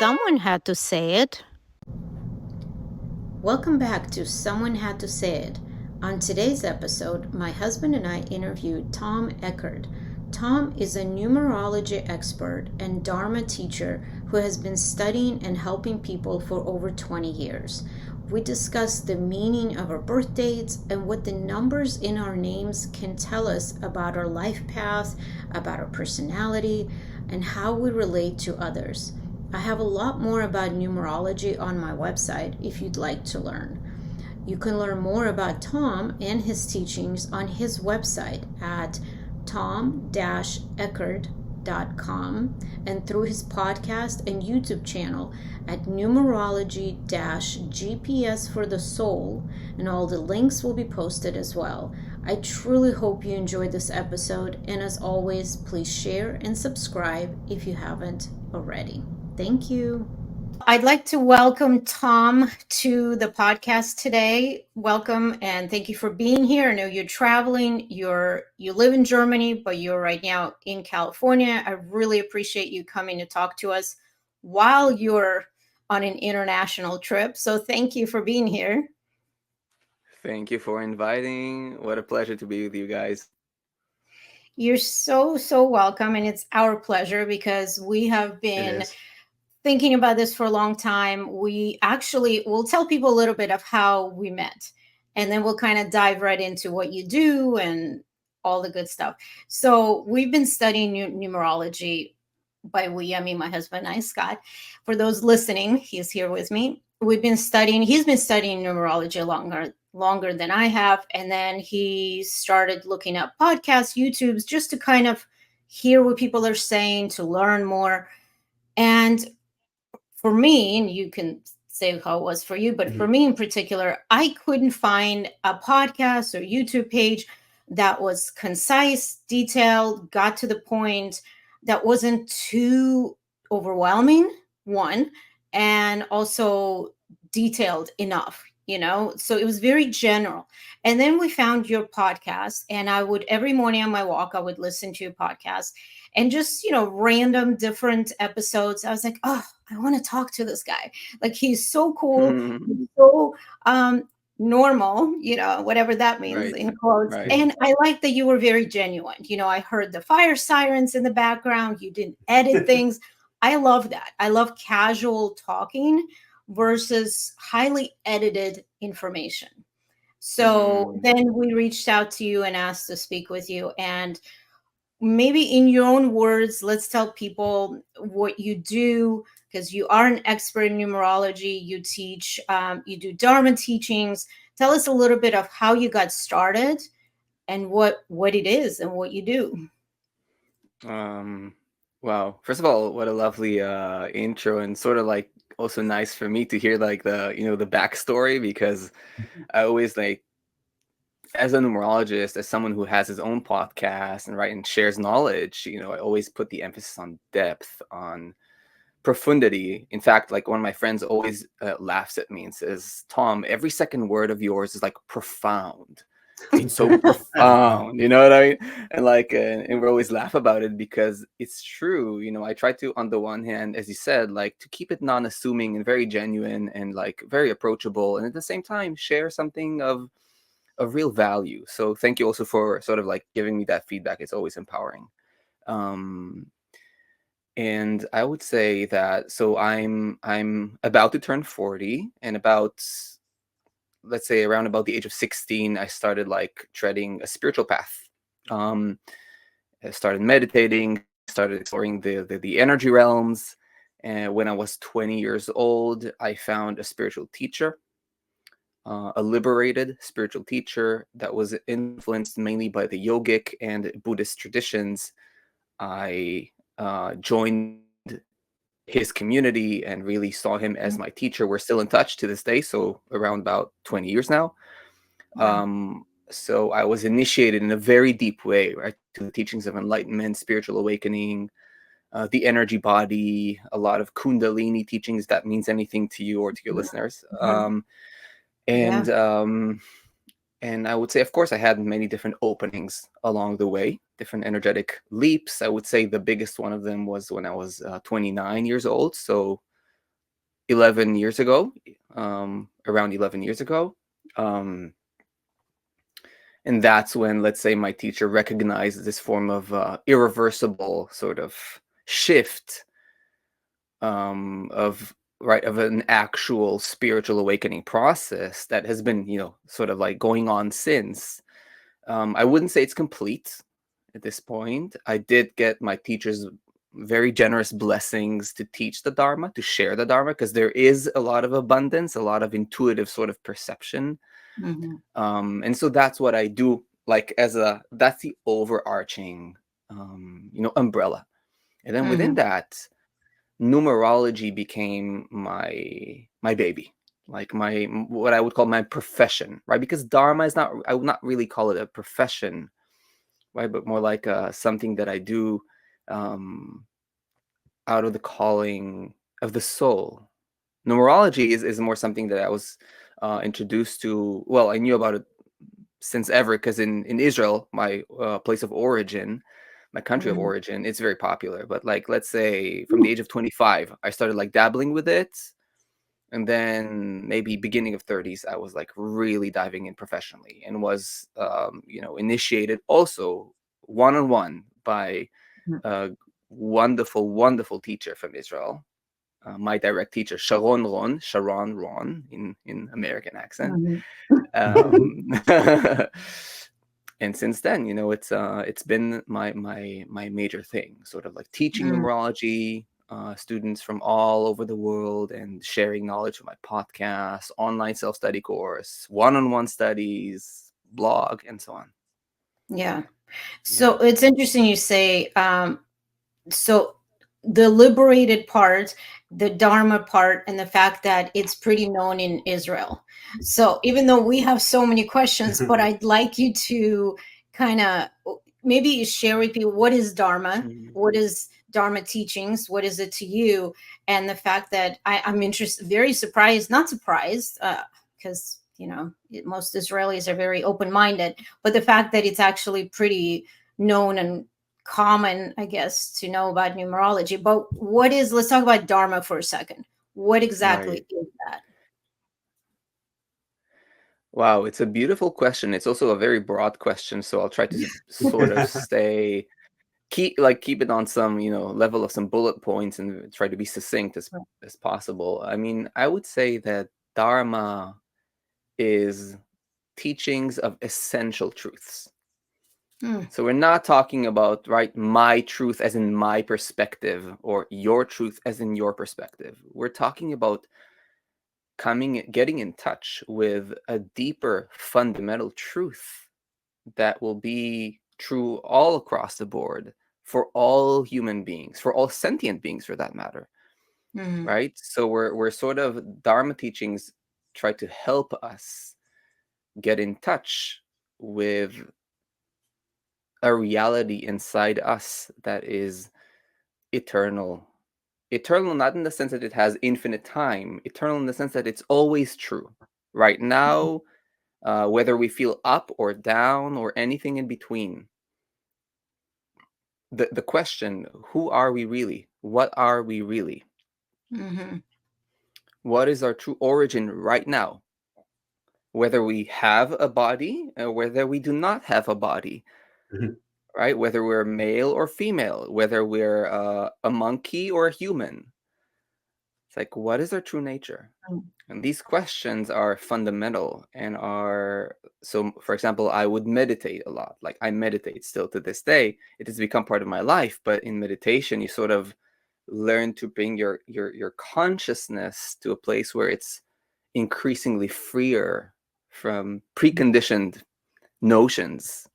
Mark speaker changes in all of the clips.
Speaker 1: Someone had to say it. Welcome back to Someone Had to Say It. On today's episode, my husband and I interviewed Tom Eckert. Tom is a numerology expert and Dharma teacher who has been studying and helping people for over 20 years. We discussed the meaning of our birth dates and what the numbers in our names can tell us about our life path, about our personality, and how we relate to others. I have a lot more about numerology on my website if you'd like to learn. You can learn more about Tom and his teachings on his website at tom-eckert.com and through his podcast and YouTube channel at Numerology-GPS for the Soul, and all the links will be posted as well. I truly hope you enjoyed this episode, and as always, please share and subscribe if you haven't already. Thank you. I'd like to welcome Tom to the podcast today. Welcome and thank you for being here. I know you're traveling. You live in Germany, but you're right now in California. I really appreciate you coming to talk to us while you're on an international trip. So thank you for being here.
Speaker 2: Thank you for inviting. What a pleasure to be with you guys.
Speaker 1: You're so welcome, and it's our pleasure because we have been thinking about this for a long time. We'll tell people a little bit of how we met, and then we'll kind of dive right into what you do and all the good stuff. So we've been studying numerology. By we, I mean my husband and I, Scott. For those listening, he's here with me. He's been studying numerology longer than I have. And then he started looking up podcasts, YouTubes, just to kind of hear what people are saying, to learn more. And for me, and you can say how it was for you, but for me in particular, I couldn't find a podcast or YouTube page that was concise, detailed, got to the point, that wasn't too overwhelming, one, and also detailed enough, so it was very general. And then we found your podcast, and I would, every morning on my walk, I would listen to your podcast, and just random different episodes. I was like, oh, I want to talk to this guy. Like, he's so cool, he's so normal, whatever that means, in quotes. Right. And I like that you were very genuine. I heard the fire sirens in the background. You didn't edit things. I love that. I love casual talking versus highly edited information. So then we reached out to you and asked to speak with you. And maybe in your own words, let's tell people what you do, because you are an expert in numerology. You teach, you do Dharma teachings. Tell us a little bit of how you got started and what it is and what you do.
Speaker 2: Wow. First of all, what a lovely intro, and sort of like also nice for me to hear like the backstory, because I always like, as a numerologist, as someone who has his own podcast and shares knowledge, I always put the emphasis on depth, on profundity. In fact, like, one of my friends always laughs at me and says, Tom, every second word of yours is like profound. It's so profound, you know what I mean? And like, and we always laugh about it because it's true. I try to, on the one hand, as you said, like, to keep it non-assuming and very genuine and like very approachable, and at the same time share something of real value. So thank you also for sort of like giving me that feedback. It's always empowering. And I would say that, so I'm about to turn 40, and about, let's say, around about the age of 16, I started like treading a spiritual path. I started meditating, started exploring the energy realms. And when I was 20 years old, I found a spiritual teacher, a liberated spiritual teacher that was influenced mainly by the yogic and Buddhist traditions. I joined his community and really saw him as my teacher. We're still in touch to this day, so around about 20 years now. So I was initiated in a very deep way, right, to the teachings of enlightenment, spiritual awakening, the energy body, a lot of Kundalini teachings, that means anything to you or to your listeners. And I would say, of course, I had many different openings along the way, different energetic leaps. I would say the biggest one of them was when I was 29 years old. So 11 years ago, around 11 years ago. Um, and that's when, let's say, my teacher recognized this form of irreversible sort of shift of right of an actual spiritual awakening process that has been, sort of like going on since. I wouldn't say it's complete at this point. I did get my teacher's very generous blessings to teach the Dharma, to share the Dharma, because there is a lot of abundance, a lot of intuitive sort of perception.
Speaker 1: Mm-hmm.
Speaker 2: And so that's what I do, like that's the overarching, umbrella. And then within
Speaker 1: Mm-hmm.
Speaker 2: that, numerology became my baby, like my what I would call my profession, right? Because Dharma is not, I would not really call it a profession, right? But more like something that I do um, out of the calling of the soul. Numerology is more something that I was introduced to. Well, I knew about it since ever, because in Israel, my place of origin, my country of
Speaker 1: Mm-hmm.
Speaker 2: origin, it's very popular. But like, let's say from the age of 25, I started like dabbling with it. And then maybe beginning of 30s, I was like really diving in professionally, and was, initiated also one-on-one by a wonderful, wonderful teacher from Israel, my direct teacher, Sharon Ron in American accent.
Speaker 1: Mm-hmm.
Speaker 2: Um, and since then, it's been my major thing, sort of like teaching numerology, students from all over the world, and sharing knowledge from my podcast, online self-study course, one-on-one studies, blog, and so on.
Speaker 1: Yeah.
Speaker 2: Yeah.
Speaker 1: So it's interesting you say, so the liberated part, the Dharma part, and the fact that it's pretty known in Israel. So even though we have so many questions, but I'd like you to kind of maybe share with people, what is Dharma?
Speaker 2: Mhm.
Speaker 1: What is Dharma teachings? What is it to you? And the fact that I'm interested, very surprised, not surprised, because most Israelis are very open-minded, but the fact that it's actually pretty known and common, I guess, to know about numerology. But let's talk about Dharma for a second. What exactly
Speaker 2: Right.
Speaker 1: is that?
Speaker 2: Wow, it's a beautiful question. It's also a very broad question, so I'll try to sort of keep it on some, level of some bullet points, and try to be succinct as possible. I mean, I would say that Dharma is teachings of essential truths.
Speaker 1: Mm,
Speaker 2: So we're not talking about, right, my truth as in my perspective, or your truth as in your perspective. We're talking about getting in touch with a deeper fundamental truth that will be true all across the board for all human beings, for all sentient beings for that matter,
Speaker 1: mm,
Speaker 2: right? So we're sort of, Dharma teachings try to help us get in touch with a reality inside us that is eternal. Eternal, not in the sense that it has infinite time, eternal in the sense that it's always true. Right now, whether we feel up or down or anything in between, the question, who are we really? What are we really?
Speaker 1: mm-hmm,
Speaker 2: What is our true origin right now? Whether we have a body or whether we do not have a body, right? Whether we're male or female, whether we're a monkey or a human. It's like, what is our true nature? And these questions are fundamental and are, so for example, I would meditate a lot. Like, I meditate still to this day. It has become part of my life, but in meditation, you sort of learn to bring your consciousness to a place where it's increasingly freer from preconditioned notions,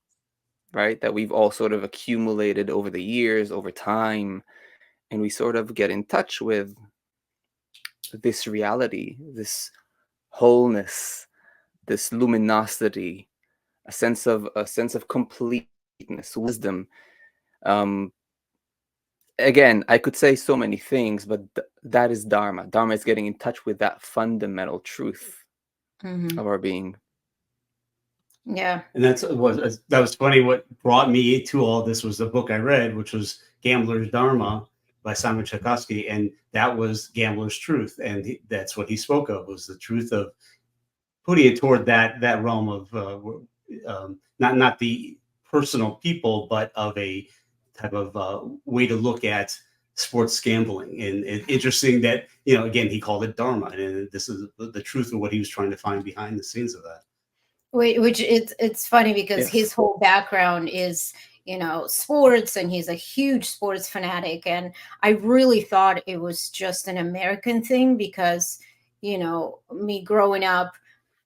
Speaker 2: right? That we've all sort of accumulated over the years, over time, and we sort of get in touch with this reality, this wholeness, this luminosity, a sense of completeness, wisdom. Um, Again, I could say so many things, but that is Dharma. Dharma is getting in touch with that fundamental truth
Speaker 1: mm-hmm.
Speaker 2: of our being.
Speaker 1: Yeah.
Speaker 3: And that was funny. What brought me to all this was the book I read, which was Gambler's Dharma by Simon Tchaikovsky, and that was Gambler's Truth, and that's what he spoke of, was the truth of putting it toward that realm of not the personal people, but of a type of way to look at sports gambling. And interesting that, again, he called it Dharma, and this is the truth of what he was trying to find behind the scenes of that.
Speaker 1: Which it's funny because his
Speaker 2: Yes.
Speaker 1: whole background is, sports, and he's a huge sports fanatic. And I really thought it was just an American thing because, me growing up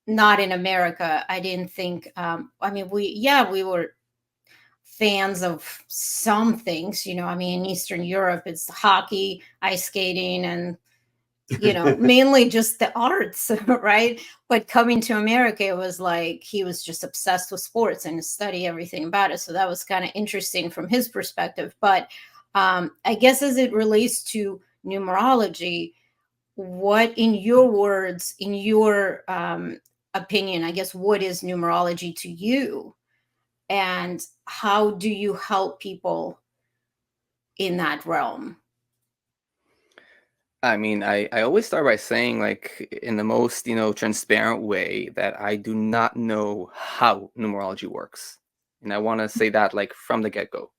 Speaker 1: not in America, I didn't think, I mean, we were fans of some things, I mean, in Eastern Europe, it's hockey, ice skating, and mainly just the arts, right? But coming to America, it was like he was just obsessed with sports and study everything about it. So that was kind of interesting from his perspective. But I guess as it relates to numerology, what, in your words, in your opinion, I guess, what is numerology to you? And how do you help people in that realm?
Speaker 2: I mean, I always start by saying, like, in the most, transparent way, that I do not know how numerology works. And I want to say that, like, from the get-go.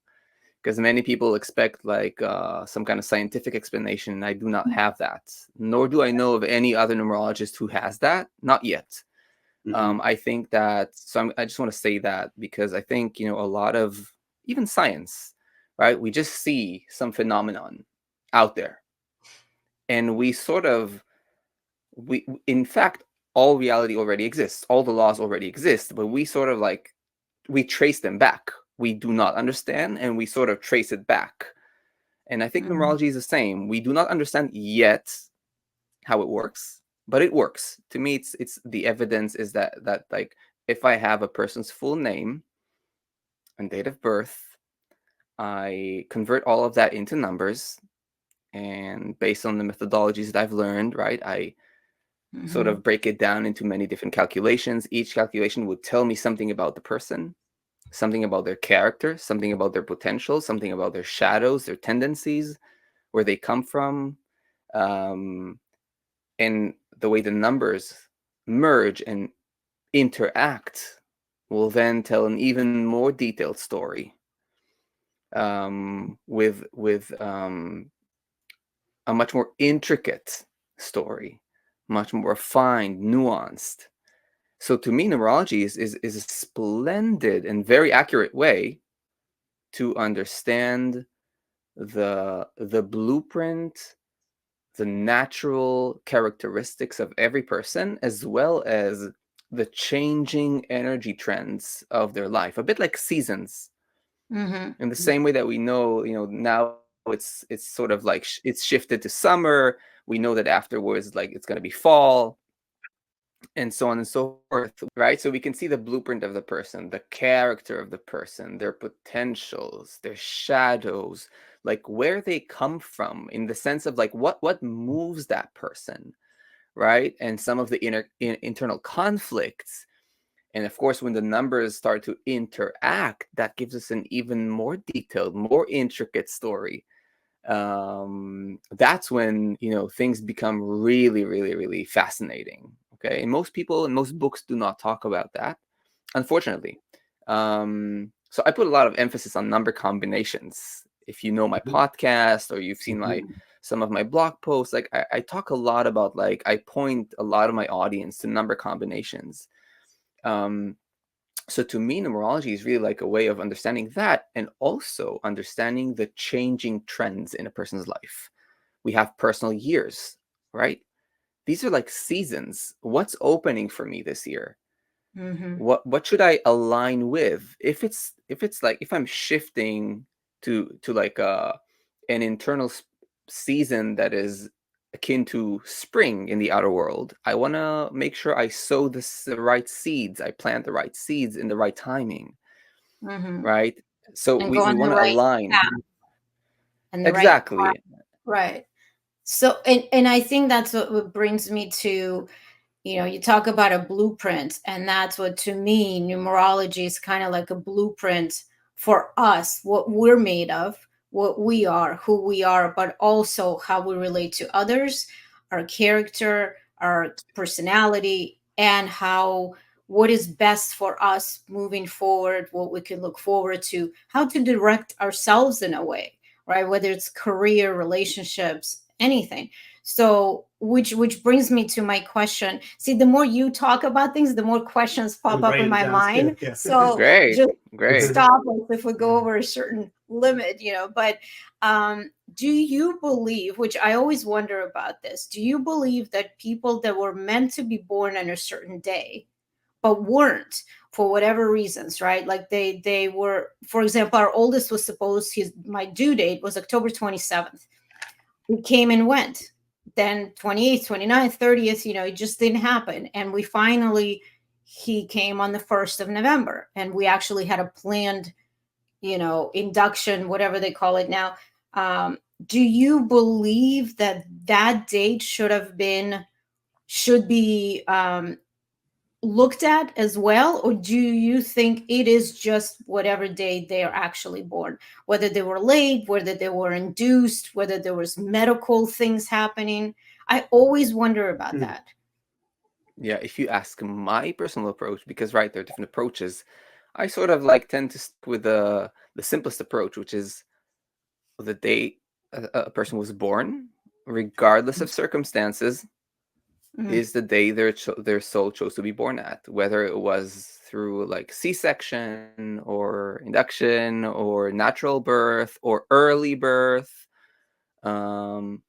Speaker 2: Because many people expect, like, some kind of scientific explanation, and I do not have that. Nor do I know of any other numerologist who has that. Not yet. I think that, I just want to say that because I think, a lot of even science, right? We just see some phenomenon out there, and in fact, all reality already exists, all the laws already exist, but we sort of like, we trace them back. We do not understand, and we sort of trace it back. And I think
Speaker 1: Mhm.
Speaker 2: numerology is the same. We do not understand yet how it works, but it works. To me, it's the evidence is that like, if I have a person's full name and date of birth, I convert all of that into numbers, and based on the methodologies that I've learned, right, I sort
Speaker 1: Mhm.
Speaker 2: of break it down into many different calculations. Each calculation would tell me something about the person, something about their character, something about their potential, something about their shadows, their tendencies, where they come from. Um, and the way the numbers merge and interact will then tell an even more detailed story, with a much more intricate story, much more refined, nuanced. So to me, numerology is a splendid and very accurate way to understand the blueprint, the natural characteristics of every person, as well as the changing energy trends of their life, a bit like seasons.
Speaker 1: Mhm.
Speaker 2: In the same way that we know, now it's sort of like it's shifted to summer. We know that afterwards, like, it's going to be fall, and so on and so forth, right? So we can see the blueprint of the person, the character of the person, their potentials, their shadows, like where they come from, in the sense of like what moves that person, right? And some of the internal conflicts. And of course, when the numbers start to interact, that gives us an even more detailed, more intricate story. That's when, things become really, really, really fascinating. Okay, and most people and most books do not talk about that, unfortunately. So I put a lot of emphasis on number combinations. If you know my podcast, or you've seen some of my blog posts, like I talk a lot about, like, I point a lot of my audience to number combinations. So to me, numerology is really like a way of understanding that, and also understanding the changing trends in a person's life. We have personal years, right? These are like seasons. What's opening for me this year?
Speaker 1: Mhm.
Speaker 2: What should I align with? If it's like, if I'm shifting to like an internal season that is akin to spring in the outer world, I want to make sure I sow the right seeds, I plant the right seeds in the right timing,
Speaker 1: Mhm.
Speaker 2: right? So
Speaker 1: And
Speaker 2: we
Speaker 1: go
Speaker 2: we
Speaker 1: on the
Speaker 2: want to
Speaker 1: right
Speaker 2: align.
Speaker 1: path and the right path.
Speaker 2: Exactly.
Speaker 1: Right. So, and I think that's what brings me to, you talk about a blueprint, and that's what, to me, numerology is kind of like a blueprint for us, what we're made of, what we are, who we are, but also how we relate to others, our character, our personality, and how what is best for us moving forward, what we can look forward to, how to direct ourselves in a way, right? Whether it's career, relationships, anything. So which brings me to my question. See, the more you talk about things, the more questions pop
Speaker 3: I'm
Speaker 1: up in
Speaker 3: writing
Speaker 1: my
Speaker 3: down too.
Speaker 1: mind.
Speaker 3: Yeah.
Speaker 1: So
Speaker 2: Great,
Speaker 1: just
Speaker 2: great.
Speaker 1: stop us if we go over a certain limit, but do you believe, which I always wonder about this, do you believe that people that were meant to be born on a certain day but weren't for whatever reasons, right? Like they were, for example, our oldest was supposed, his my due date was October 27th. It came and went. Then 28th, 29th, 30th, it just didn't happen. And we finally, he came on the 1st of November, and we actually had a planned, induction, whatever they call it now. Um, do you believe that that date should be looked at as well, or do you think it is just whatever day they are actually born, whether they were late, whether they were induced, whether there was medical things happening? I always wonder about that.
Speaker 2: Yeah, if you ask my personal approach, because right, there are different approaches, I sort of like tend to stick with the simplest approach, which is the day a person was born, regardless of circumstances,
Speaker 1: Mm,
Speaker 2: is the day their soul chose to be born at, whether it was through like C-section or induction or natural birth or early birth. Um,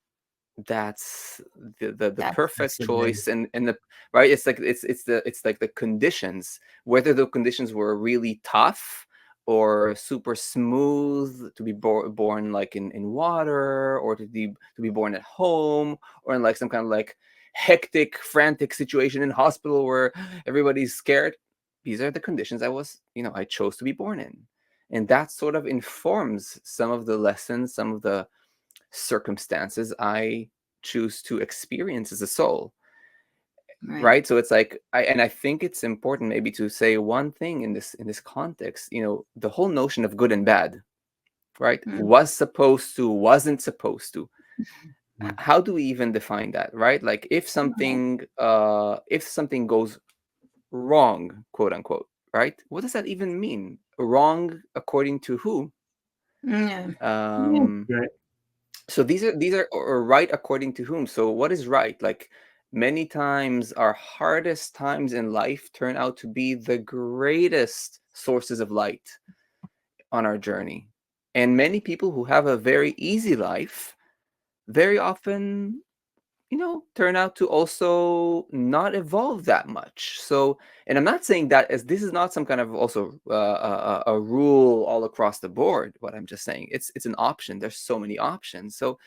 Speaker 2: that's the
Speaker 1: that's
Speaker 3: That's
Speaker 2: perfect
Speaker 3: the day.
Speaker 2: choice, and the right. It's like the conditions, whether the conditions were really tough or super smooth to be born like in water, or to be born at home, or in like some kind of like hectic frantic situation in hospital where everybody's scared. These are the conditions I chose to be born in, and that sort of informs some of the lessons, some of the circumstances I choose to experience as a soul.
Speaker 1: right.
Speaker 2: Right. So it's like I think it's important maybe to say one thing in this context, the whole notion of good and bad, right?
Speaker 1: Mm,
Speaker 2: Was supposed to, wasn't supposed to.
Speaker 3: Mhm.
Speaker 2: How do we even define that, right? Like if something goes wrong, quote unquote, right? What does that even mean? Wrong according to who?
Speaker 1: yeah.
Speaker 2: Um
Speaker 3: Right.
Speaker 2: so these are or right according to whom? So what is right? Like many times our hardest times in life turn out to be the greatest sources of light on our journey. And many people who have a very easy life very often, turn out to also not evolve that much. So, and I'm not saying that as this is not some kind of also a rule all across the board. What I'm just saying, it's an option. There's so many options. So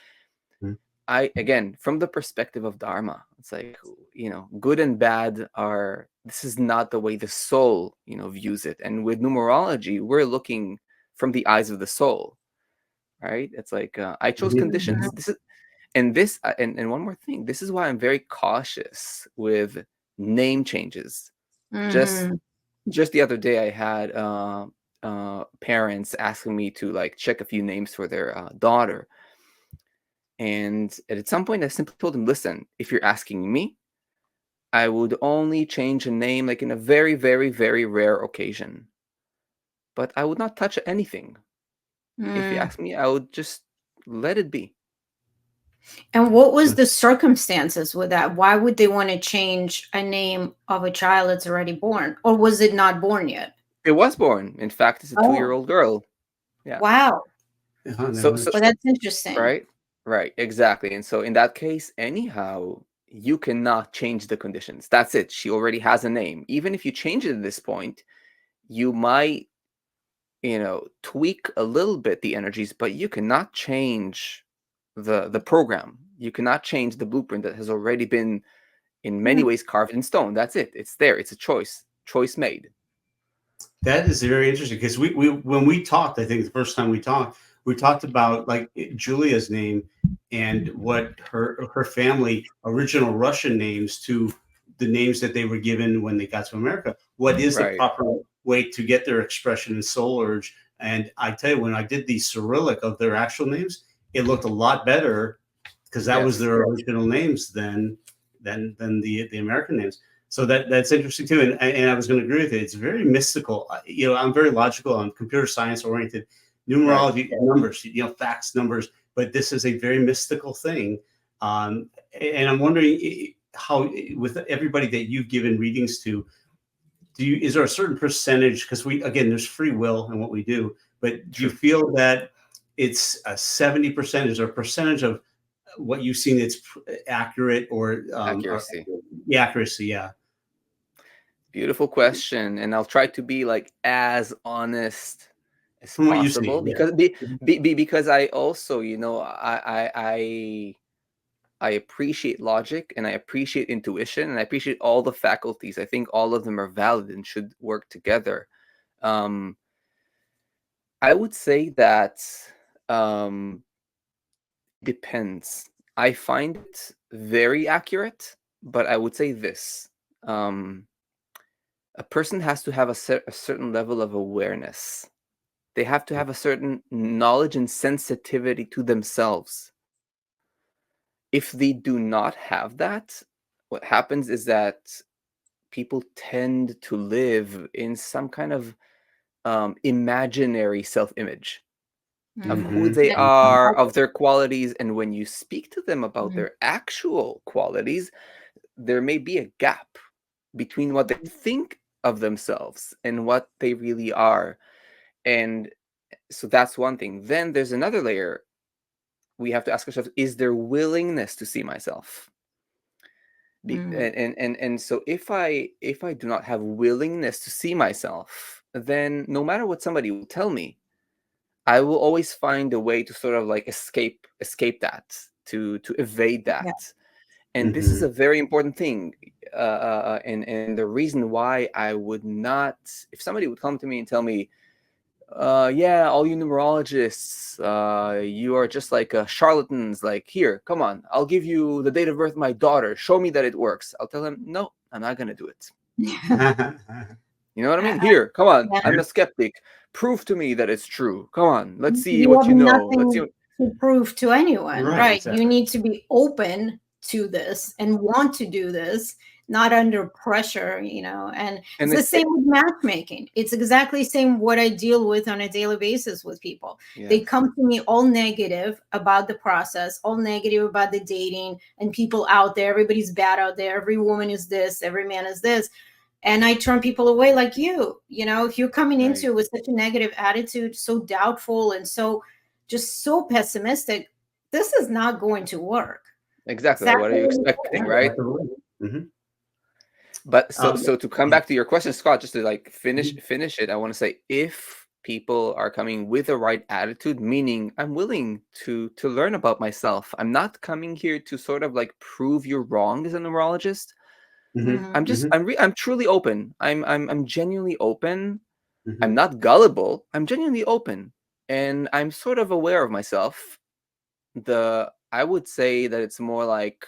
Speaker 3: Mhm.
Speaker 2: again, from the perspective of Dharma, it's like, good and bad this is not the way the soul, views it. And with numerology, we're looking from the eyes of the soul, right? It's like, I chose
Speaker 3: Mhm.
Speaker 2: conditions. And one more thing, this is why I'm very cautious with name changes. Just,
Speaker 1: Hmm.
Speaker 2: just the other day, I had, parents asking me to like check a few names for their daughter. And at some point, I simply told him, listen, if you're asking me, I would only change a name like in a very, very, very rare occasion. But I would not touch anything. If you
Speaker 1: Mm.
Speaker 2: ask me, I would just let it be.
Speaker 1: And what was the circumstances with that? Why would they want to change a name of a child that's already born? Or was it not born yet?
Speaker 2: It was born. In fact, it's a
Speaker 1: Oh,
Speaker 2: 2-year-old girl. Yeah.
Speaker 1: wow.
Speaker 3: They
Speaker 2: So,
Speaker 3: want
Speaker 2: so
Speaker 3: to
Speaker 1: Well, that's interesting.
Speaker 2: right, right, exactly. And so in that case, anyhow, you cannot change the conditions. That's it. She already has a name. Even if you change it at this point, you might tweak a little bit the energies, but you cannot change the program. You cannot change the blueprint that has already been in many
Speaker 1: Mm,
Speaker 2: ways carved in stone. That's it. It's there. It's a choice made.
Speaker 3: That is very interesting because we when we talked, I think the first time we talked about like Julia's name and what her family original Russian names to the names that they were given when they got to America. What is the
Speaker 2: Right.
Speaker 3: proper way to get their expression and soul urge And I tell you, when I did the Cyrillic of their actual names, it looked a lot better because that was their original names than the American names. So that's interesting too. And I was going to agree with it. It's very mystical. I'm very logical. I'm computer science oriented, numerology, numbers, facts, numbers. But this is a very mystical thing. And I'm wondering how, with everybody that you've given readings to, is there a certain percentage? Because there's free will in what we do. But do you feel that it's a 70%? Is there a percentage of what you've seen that's accurate or
Speaker 2: accuracy?
Speaker 3: Accuracy, yeah.
Speaker 2: Beautiful question, and I'll try to be like as honest as
Speaker 3: From what you
Speaker 2: possible
Speaker 3: see,
Speaker 2: because I also, I appreciate logic and I appreciate intuition and I appreciate all the faculties. I think all of them are valid and should work together. I would say that depends. I find it very accurate, but I would say this. A person has to have a certain level of awareness. They have to have a certain knowledge and sensitivity to themselves. If they do not have that, what happens is that people tend to live in some kind of imaginary self-image of who they are, of their qualities. And when you speak to them about their actual qualities, there may be a gap between what they think of themselves and what they really are. And so that's one thing. Then there's another layer. We have to ask ourselves, is there willingness to see myself? And so if I do not have willingness to see myself, then no matter what somebody will tell me, I will always find a way to sort of like escape that, to evade that. And this is a very important thing. And the reason why I would not, if somebody would come to me and tell me, yeah, all you numerologists, you are just like charlatans. Like, here, come on, I'll give you the date of birth of my daughter. Show me that it works. I'll tell them, no, I'm not going to do it. You know what I mean? Here, come on. I'm a skeptic. Prove to me that it's true. Come on. Let's see what you know. Let's see what...
Speaker 1: to prove to anyone, right? Exactly. You need to be open to this and want to do this, not under pressure, and it's the same with matchmaking. It's exactly the same what I deal with on a daily basis with people. Yes. They come to me all negative about the process, all negative about the dating and people out there. Everybody's bad out there. Every woman is this, every man is this. And I turn people away like if you're coming into it with such a negative attitude, so doubtful and so pessimistic, this is not going to work.
Speaker 2: Exactly. What are you expecting, right? But so to come back to your question, Scott, just to like finish it, I want to say, if people are coming with the right attitude, meaning I'm willing to learn about myself. I'm not coming here to sort of like prove you're wrong as a numerologist. I'm truly open. I'm genuinely open. I'm not gullible. I'm genuinely open, and I'm sort of aware of myself. I would say that it's more like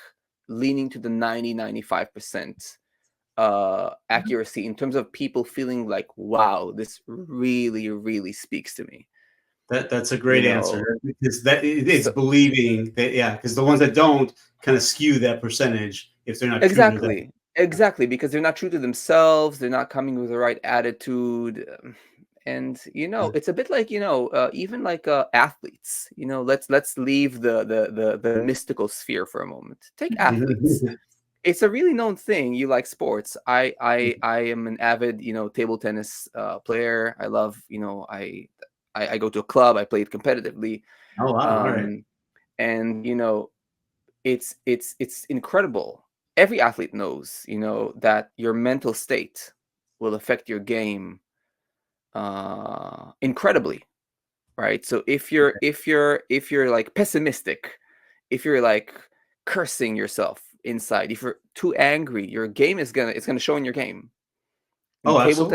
Speaker 2: leaning to the 90-95% accuracy in terms of people feeling like, wow, this really, really speaks to me.
Speaker 3: That's a great answer, because it's believing that, because the ones that don't kind of skew that percentage if they're not
Speaker 2: Exactly, because they're not true to themselves. They're not coming with the right attitude. And it's a bit like even like athletes. Let's leave the mystical sphere for a moment. Take athletes. It's a really known thing. You like sports. I am an avid table tennis player. I love I go to a club. I play it competitively.
Speaker 3: Oh wow! All right.
Speaker 2: And it's incredible. Every athlete knows that your mental state will affect your game incredibly, right? So if you're like pessimistic, if you're like cursing yourself inside, if you're too angry, your game it's gonna show in your game. In table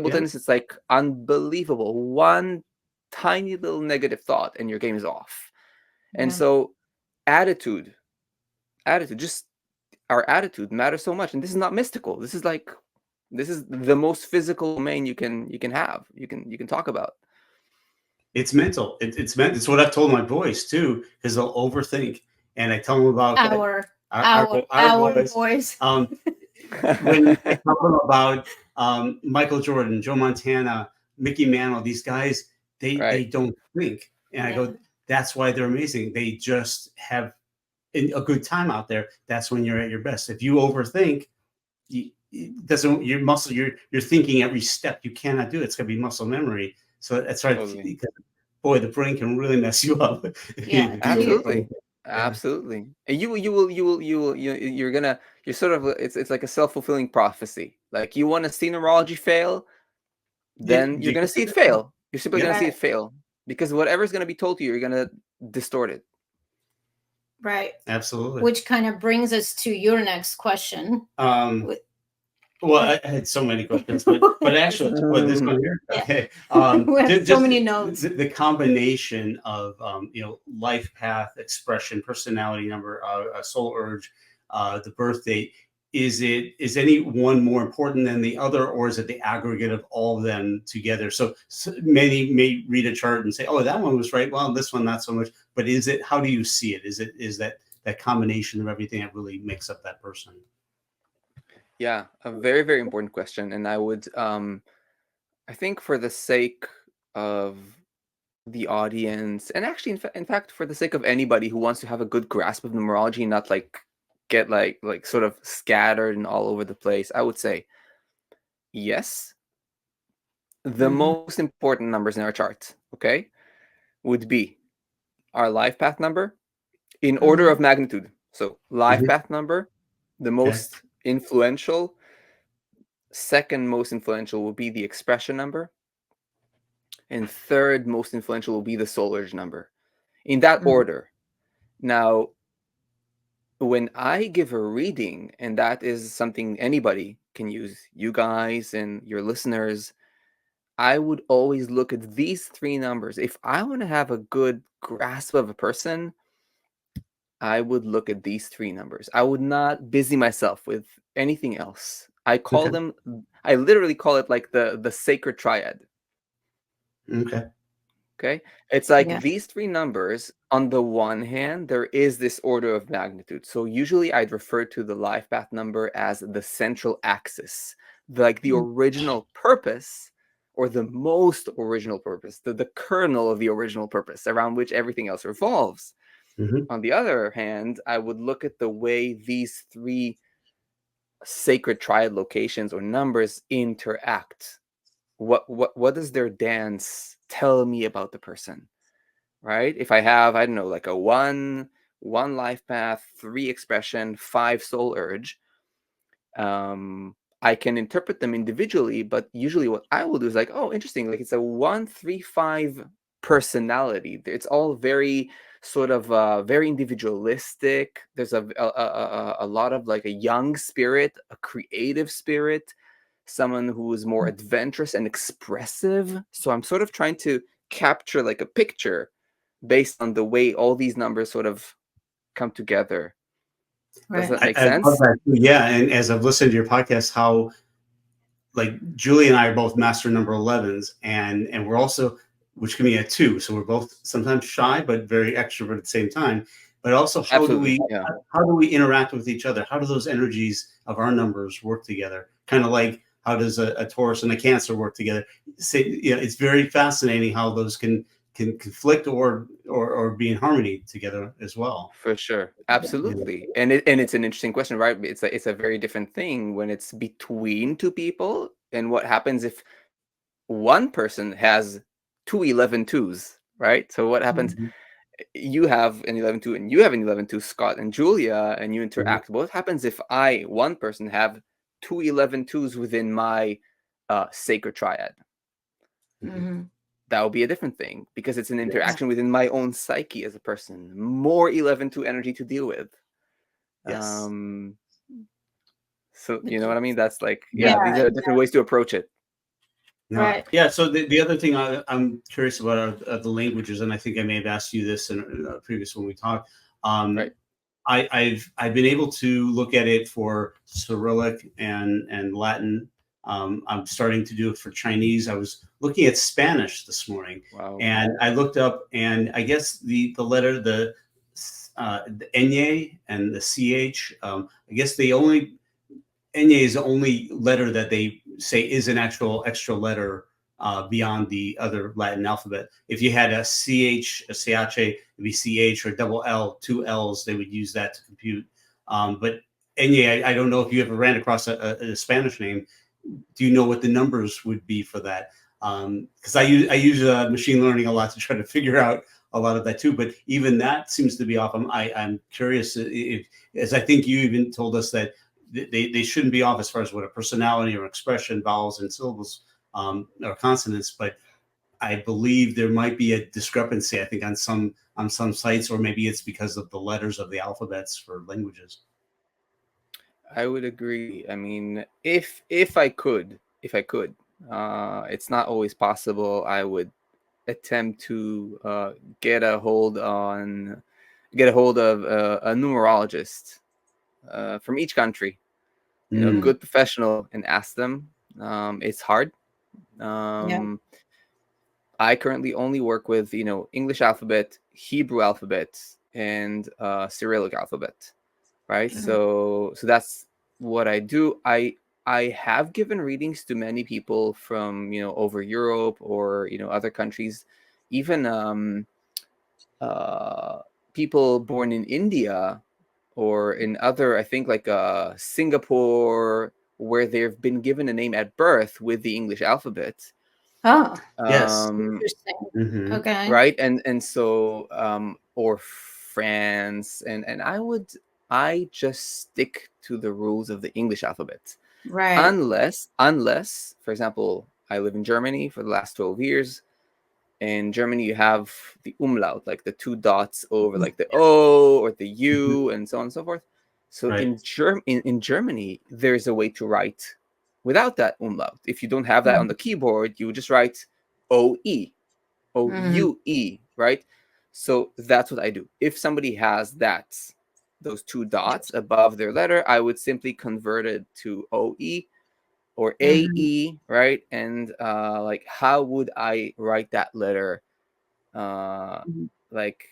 Speaker 2: tennis, it's like unbelievable. One tiny little negative thought and your game is off. And so attitude, just our attitude matters so much. And this is not mystical. This is the most physical domain you can have. You can talk about.
Speaker 3: It's mental. It's meant. It's what I've told my boys too, because they'll overthink, and I tell them about our boys.
Speaker 1: boys.
Speaker 3: When I tell them about Michael Jordan, Joe Montana, Mickey Mantle, these guys, they don't think, and I go, that's why they're amazing. They just have a good time out there. That's when you're at your best. If you overthink, it doesn't, your muscle, you're thinking every step. You cannot do it. It's gonna be muscle memory. So that's right. Totally. Boy, the brain can really mess you up.
Speaker 1: Yeah,
Speaker 2: absolutely. Absolutely. And you're sort of, it's like a self-fulfilling prophecy. Like, you want to see numerology fail, then you're going to see it fail. You're simply going to see it fail, because whatever's going to be told to you, you're going to distort it.
Speaker 1: Right.
Speaker 3: Absolutely.
Speaker 1: Which kind of brings us to your next question.
Speaker 3: Well, I had so many questions, but actually, this one here. Okay.
Speaker 1: We have so many notes.
Speaker 3: The combination of life path, expression, personality number, soul urge, the birth date. Is any one more important than the other, or is it the aggregate of all of them together? So many may read a chart and say, "Oh, that one was right. Well, this one not so much." But is it? How do you see it? Is that combination of everything that really makes up that person?
Speaker 2: Yeah, a very, very important question. And I would, I think, for the sake of the audience, and actually, in fact, for the sake of anybody who wants to have a good grasp of numerology and not get like sort of scattered and all over the place, I would say, yes, the most important numbers in our chart, okay, would be our life path number in order of magnitude. So life path number, the most influential. Second most influential will be the expression number. And third most influential will be the soul urge number, in that order. Now, when I give a reading, and that is something anybody can use, you guys and your listeners, I would always look at these three numbers. If I want to have a good grasp of a person, I would look at these three numbers. I would not busy myself with anything else. I call them, I literally call it like the sacred triad. Okay. It's like these three numbers. On the one hand, there is this order of magnitude. So usually I'd refer to the life path number as the central axis, like the original purpose, or the most original purpose, the kernel of the original purpose around which everything else revolves. On the other hand, I would look at the way these three sacred triad locations or numbers interact. What does their dance tell me about the person, right? If I have, I don't know, like a one life path, 3 expression, 5 soul urge, I can interpret them individually, but usually what I will do is like, oh, interesting, like it's a 1, 3, 5 personality. It's all very sort of very individualistic. There's a lot of like a young spirit, a creative spirit, someone who is more adventurous and expressive. So I'm sort of trying to capture like a picture based on the way all these numbers sort of come together. Does that make sense?
Speaker 3: Yeah, and as I've listened to your podcast, how like Julie and I are both master number 11s, and we're also, which can be a 2, so we're both sometimes shy but very extrovert at the same time. But also, how do we interact with each other? How do those energies of our numbers work together? Kind of like, how does a Taurus and a Cancer work together? It's very fascinating how those can conflict or be in harmony together as well.
Speaker 2: For sure, absolutely. And it's an interesting question, right? It's a very different thing when it's between two people. And what happens if one person has 2 11 twos, right? So what happens? You have an 11-2 and you have an 11-2, Scott and Julia, and you interact. What happens if one person, have 2 11-2s within my sacred triad? That would be a different thing, because it's an interaction within my own psyche as a person. More 11-2 energy to deal with. So you know what I mean? That's like, these are different ways to approach it.
Speaker 1: Right.
Speaker 3: Yeah. So the other thing I'm curious about are the languages, and I think I may have asked you this in a previous when we talked. I've been able to look at it for Cyrillic and Latin I'm starting to do it for Chinese. I was looking at Spanish this morning,
Speaker 2: Wow.
Speaker 3: and I looked up, and I guess the letter, the Enye and the CH, I guess Enye is the only letter that they say is an actual extra letter beyond the other Latin alphabet. If you had a CH, a CH, it'd be CH, or double L, two L's, they would use that to compute. But Enye, I don't know if you ever ran across a Spanish name. Do you know what the numbers would be for that? Because I use machine learning a lot to try to figure out a lot of that too. But even that seems to be off. I'm curious, as I think you even told us that they shouldn't be off as far as what a personality or expression, vowels and syllables or consonants. But I believe there might be a discrepancy, I think, on some sites, or maybe it's because of the letters of the alphabets for languages.
Speaker 2: I would agree. I mean, if I could, it's not always possible. I would attempt to get a hold of a numerologist from each country, good professional, and ask them. It's hard. I currently only work with English alphabet, Hebrew alphabet, and Cyrillic alphabet. Right. So that's what I do. I have given readings to many people from, over Europe or, other countries, even people born in India or in other, I think like Singapore, where they've been given a name at birth with the English alphabet.
Speaker 1: Oh,
Speaker 3: yes.
Speaker 1: Interesting. Okay.
Speaker 2: Right. And so, or France, and I just stick to the rules of the English alphabet.
Speaker 1: Right.
Speaker 2: Unless, for example, I live in Germany for the last 12 years. In Germany, you have the umlaut, like the two dots over like the O or the U and so on and so forth. So in Germany, there's a way to write without that umlaut. If you don't have that on the keyboard, you would just write OE, OUE, right? So that's what I do. If somebody has those two dots above their letter, I would simply convert it to OE or AE, right? And like, how would I write that letter? Like,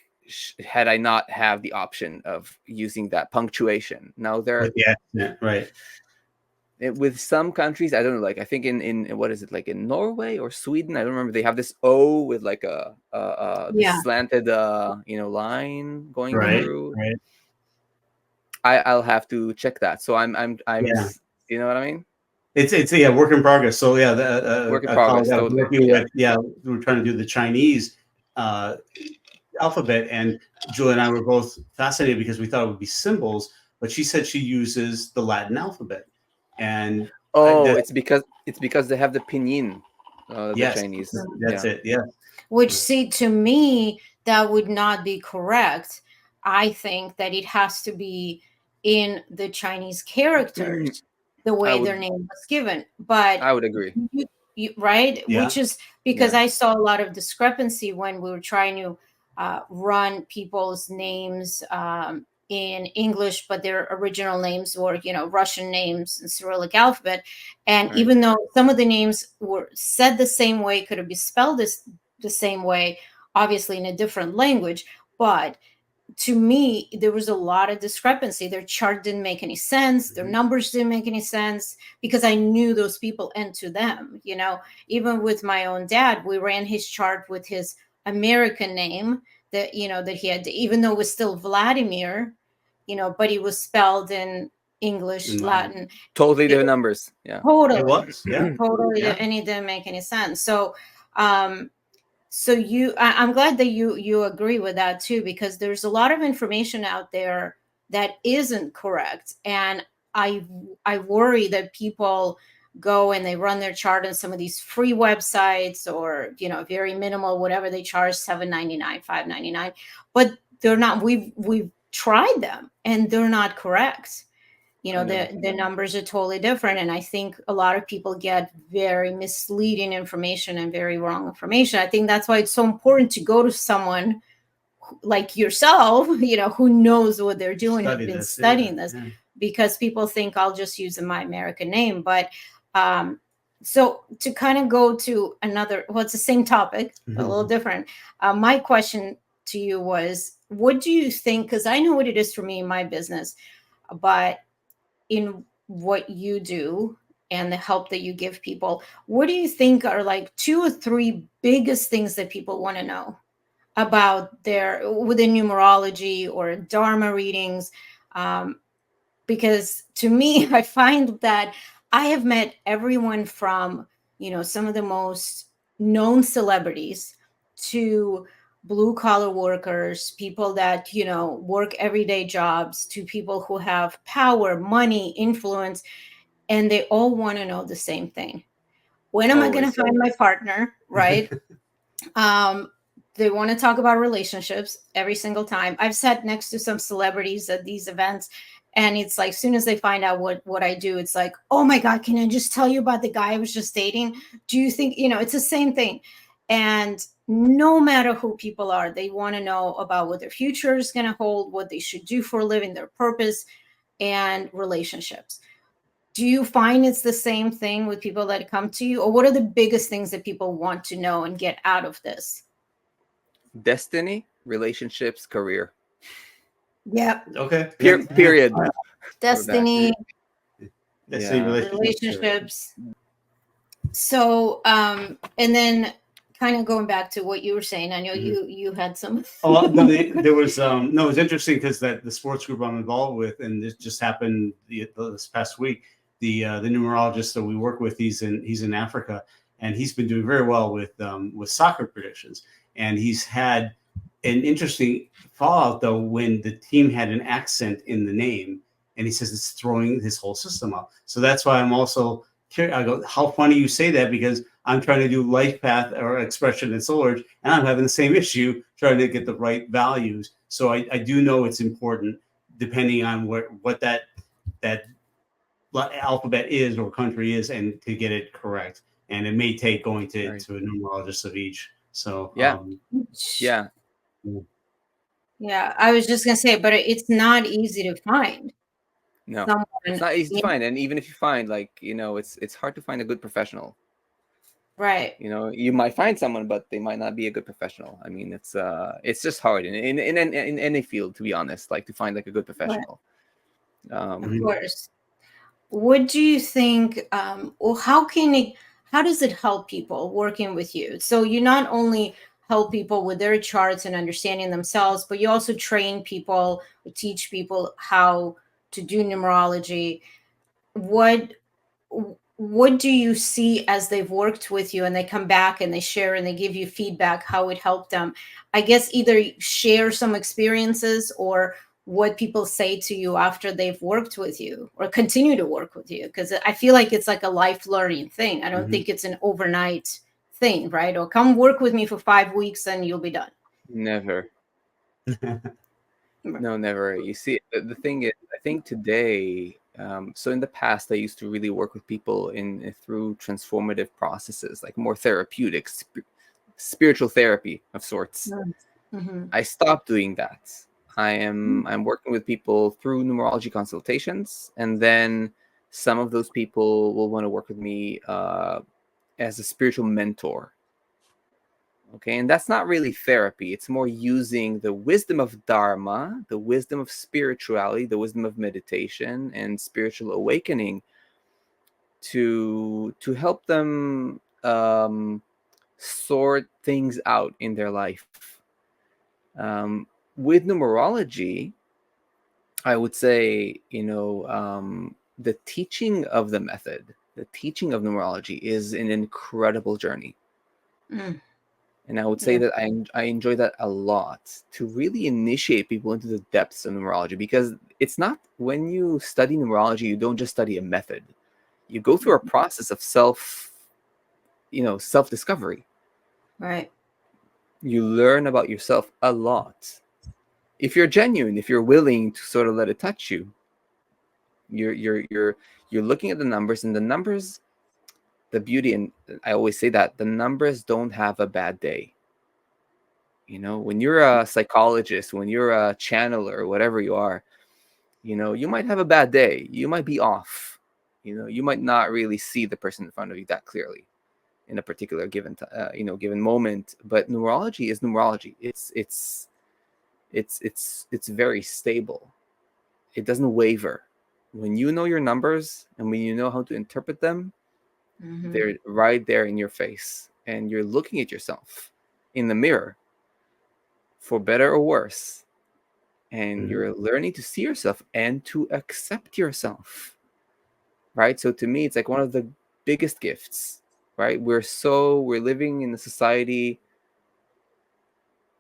Speaker 2: had I not have the option of using that punctuation? Now
Speaker 3: With the accent, right?
Speaker 2: With some countries, I don't know, like I think in what is it, like in Norway or Sweden, I don't remember, they have this O with like a slanted line going through. I'll have to check that. So I'm you know what I mean?
Speaker 3: It's a work in progress. So
Speaker 2: work in progress. Totally.
Speaker 3: We're trying to do the Chinese alphabet, and Julie and I were both fascinated because we thought it would be symbols, but she said she uses the Latin alphabet. And
Speaker 2: it's because they have the pinyin, the Chinese.
Speaker 3: That's it. Yeah.
Speaker 1: Which, see, to me, that would not be correct. I think that it has to be in the Chinese characters, the way their name was given. But
Speaker 2: I would agree.
Speaker 1: Right?
Speaker 3: Yeah.
Speaker 1: Which is because I saw a lot of discrepancy when we were trying to run people's names in English, but their original names were, Russian names and Cyrillic alphabet. And even though some of the names were said the same way, could have been spelled the same way, obviously in a different language, but to me, there was a lot of discrepancy. Their chart didn't make any sense. Their numbers didn't make any sense because I knew those people and to them, even with my own dad, we ran his chart with his American name that, that he had, even though it was still Vladimir, but he was spelled in English, Latin.
Speaker 2: Totally different numbers. Yeah.
Speaker 1: Totally.
Speaker 3: It was. Yeah.
Speaker 1: Totally. Yeah. And it didn't make any sense. So, I'm glad that you agree with that too, because there's a lot of information out there that isn't correct. And I worry that people go and they run their chart on some of these free websites or, very minimal, whatever they charge, $7.99, $5.99, but they're not, we've tried them and they're not correct. The numbers are totally different. And I think a lot of people get very misleading information and very wrong information. I think that's why it's so important to go to someone like yourself, who knows what they're doing, who've been studying this, because people think I'll just use my American name. But So to kind of go to another, well, it's the same topic, a little different. My question to you was, what do you think? Because I know what it is for me in my business, but in what you do and the help that you give people, what do you think are like 2 or 3 biggest things that people want to know about their within numerology or Dharma readings? Because to me, I find that I have met everyone from, some of the most known celebrities to blue collar workers, people that, work everyday jobs, to people who have power, money, influence, and they all want to know the same thing. When am I going to find my partner? Right. They want to talk about relationships every single time. I've sat next to some celebrities at these events, and it's like, as soon as they find out what I do, it's like, oh my God, can I just tell you about the guy I was just dating? Do you think, it's the same thing. And no matter who people are, they want to know about what their future is going to hold, what they should do for a living, their purpose, and relationships. Do you find it's the same thing with people that come to you, or what are the biggest things that people want to know and get out of this?
Speaker 2: Destiny, relationships, career.
Speaker 1: Yeah.
Speaker 3: Okay.
Speaker 2: Period.
Speaker 1: Destiny,
Speaker 3: relationships.
Speaker 1: So, and then kind of going back to what you were saying, I know you had some.
Speaker 3: Oh no, there was it was interesting because that the sports group I'm involved with, and this just happened this past week. The numerologist that we work with, he's in Africa, and he's been doing very well with soccer predictions, and he's had an interesting fallout though when the team had an accent in the name, and he says it's throwing his whole system up. So that's why I'm also curious. I go, how funny you say that, because I'm trying to do life path or expression in solar, and I'm having the same issue trying to get the right values. So I do know it's important depending on what that alphabet is or country is, and to get it correct. And it may take going to a numerologist of each. So
Speaker 2: yeah.
Speaker 1: I was just gonna say, but it's not easy to find.
Speaker 2: No, it's not easy to find, and even if you find, it's hard to find a good professional.
Speaker 1: Right.
Speaker 2: You might find someone, but they might not be a good professional. I mean, it's just hard in any field, to be honest, like to find like a good professional.
Speaker 1: Right. Of course. What do you think? Or how does it help people working with you? So you not only help people with their charts and understanding themselves, but you also train people, teach people how to do numerology. What do you see as they've worked with you and they come back and they share and they give you feedback, how it helped them? I guess either share some experiences or what people say to you after they've worked with you or continue to work with you. Because I feel like it's like a life learning thing. I don't think it's an overnight thing, right? Or come work with me for 5 weeks and you'll be done.
Speaker 2: Never. No, never. You see, the thing is, I think today, so in the past, I used to really work with people through transformative processes, like more therapeutic, spiritual therapy of sorts. I stopped doing that. I'm working with people through numerology consultations, and then some of those people will want to work with me as a spiritual mentor. Okay, and that's not really therapy. It's more using the wisdom of Dharma, the wisdom of spirituality, the wisdom of meditation and spiritual awakening to help them sort things out in their life. With numerology, I would say, the teaching of the method, the teaching of numerology is an incredible journey. And I would say that I enjoy that a lot, to really initiate people into the depths of numerology, because it's not, when you study numerology, you don't just study a method. You go through a process of self-discovery.
Speaker 1: Right.
Speaker 2: You learn about yourself a lot. If you're genuine, if you're willing to sort of let it touch you, you're looking at the numbers, and the numbers, the beauty, and I always say that the numbers don't have a bad day. When you're a psychologist, when you're a channeler, whatever you are, you might have a bad day. You might be off. You might not really see the person in front of you that clearly in a particular given given moment, but numerology is numerology. It's very stable. It doesn't waver. When you know your numbers and when you know how to interpret them, they're right there in your face, and you're looking at yourself in the mirror, for better or worse, and you're learning to see yourself and to accept yourself, right? So to me, it's like one of the biggest gifts, right? We're living in a society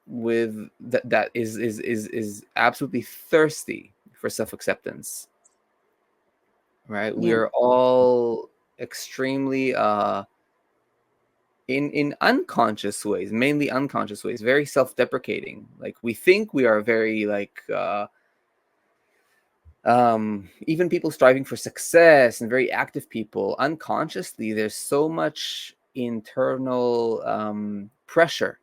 Speaker 2: with that is absolutely thirsty for self-acceptance, right?
Speaker 1: Yeah.
Speaker 2: We're all extremely in unconscious ways, mainly unconscious ways, very self-deprecating. Like, we think we are very like even people striving for success and very active people, unconsciously there's so much internal pressure,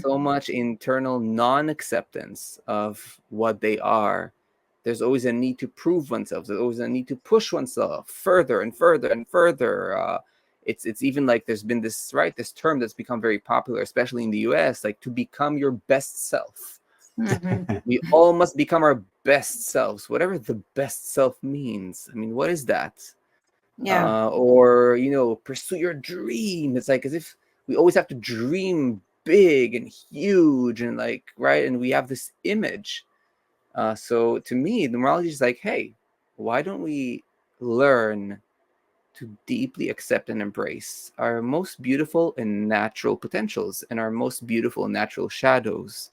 Speaker 2: so much internal non-acceptance of what they are. There's always a need to prove oneself. There's always a need to push oneself further and further and further. It's even like there's been this term that's become very popular, especially in the US, like to become your best self. We all must become our best selves, whatever the best self means. I mean, what is that?
Speaker 1: Yeah.
Speaker 2: Or pursue your dream. It's like as if we always have to dream big and huge and like, right, and we have this image. So to me, numerology is like, hey, why don't we learn to deeply accept and embrace our most beautiful and natural potentials and our most beautiful and natural shadows?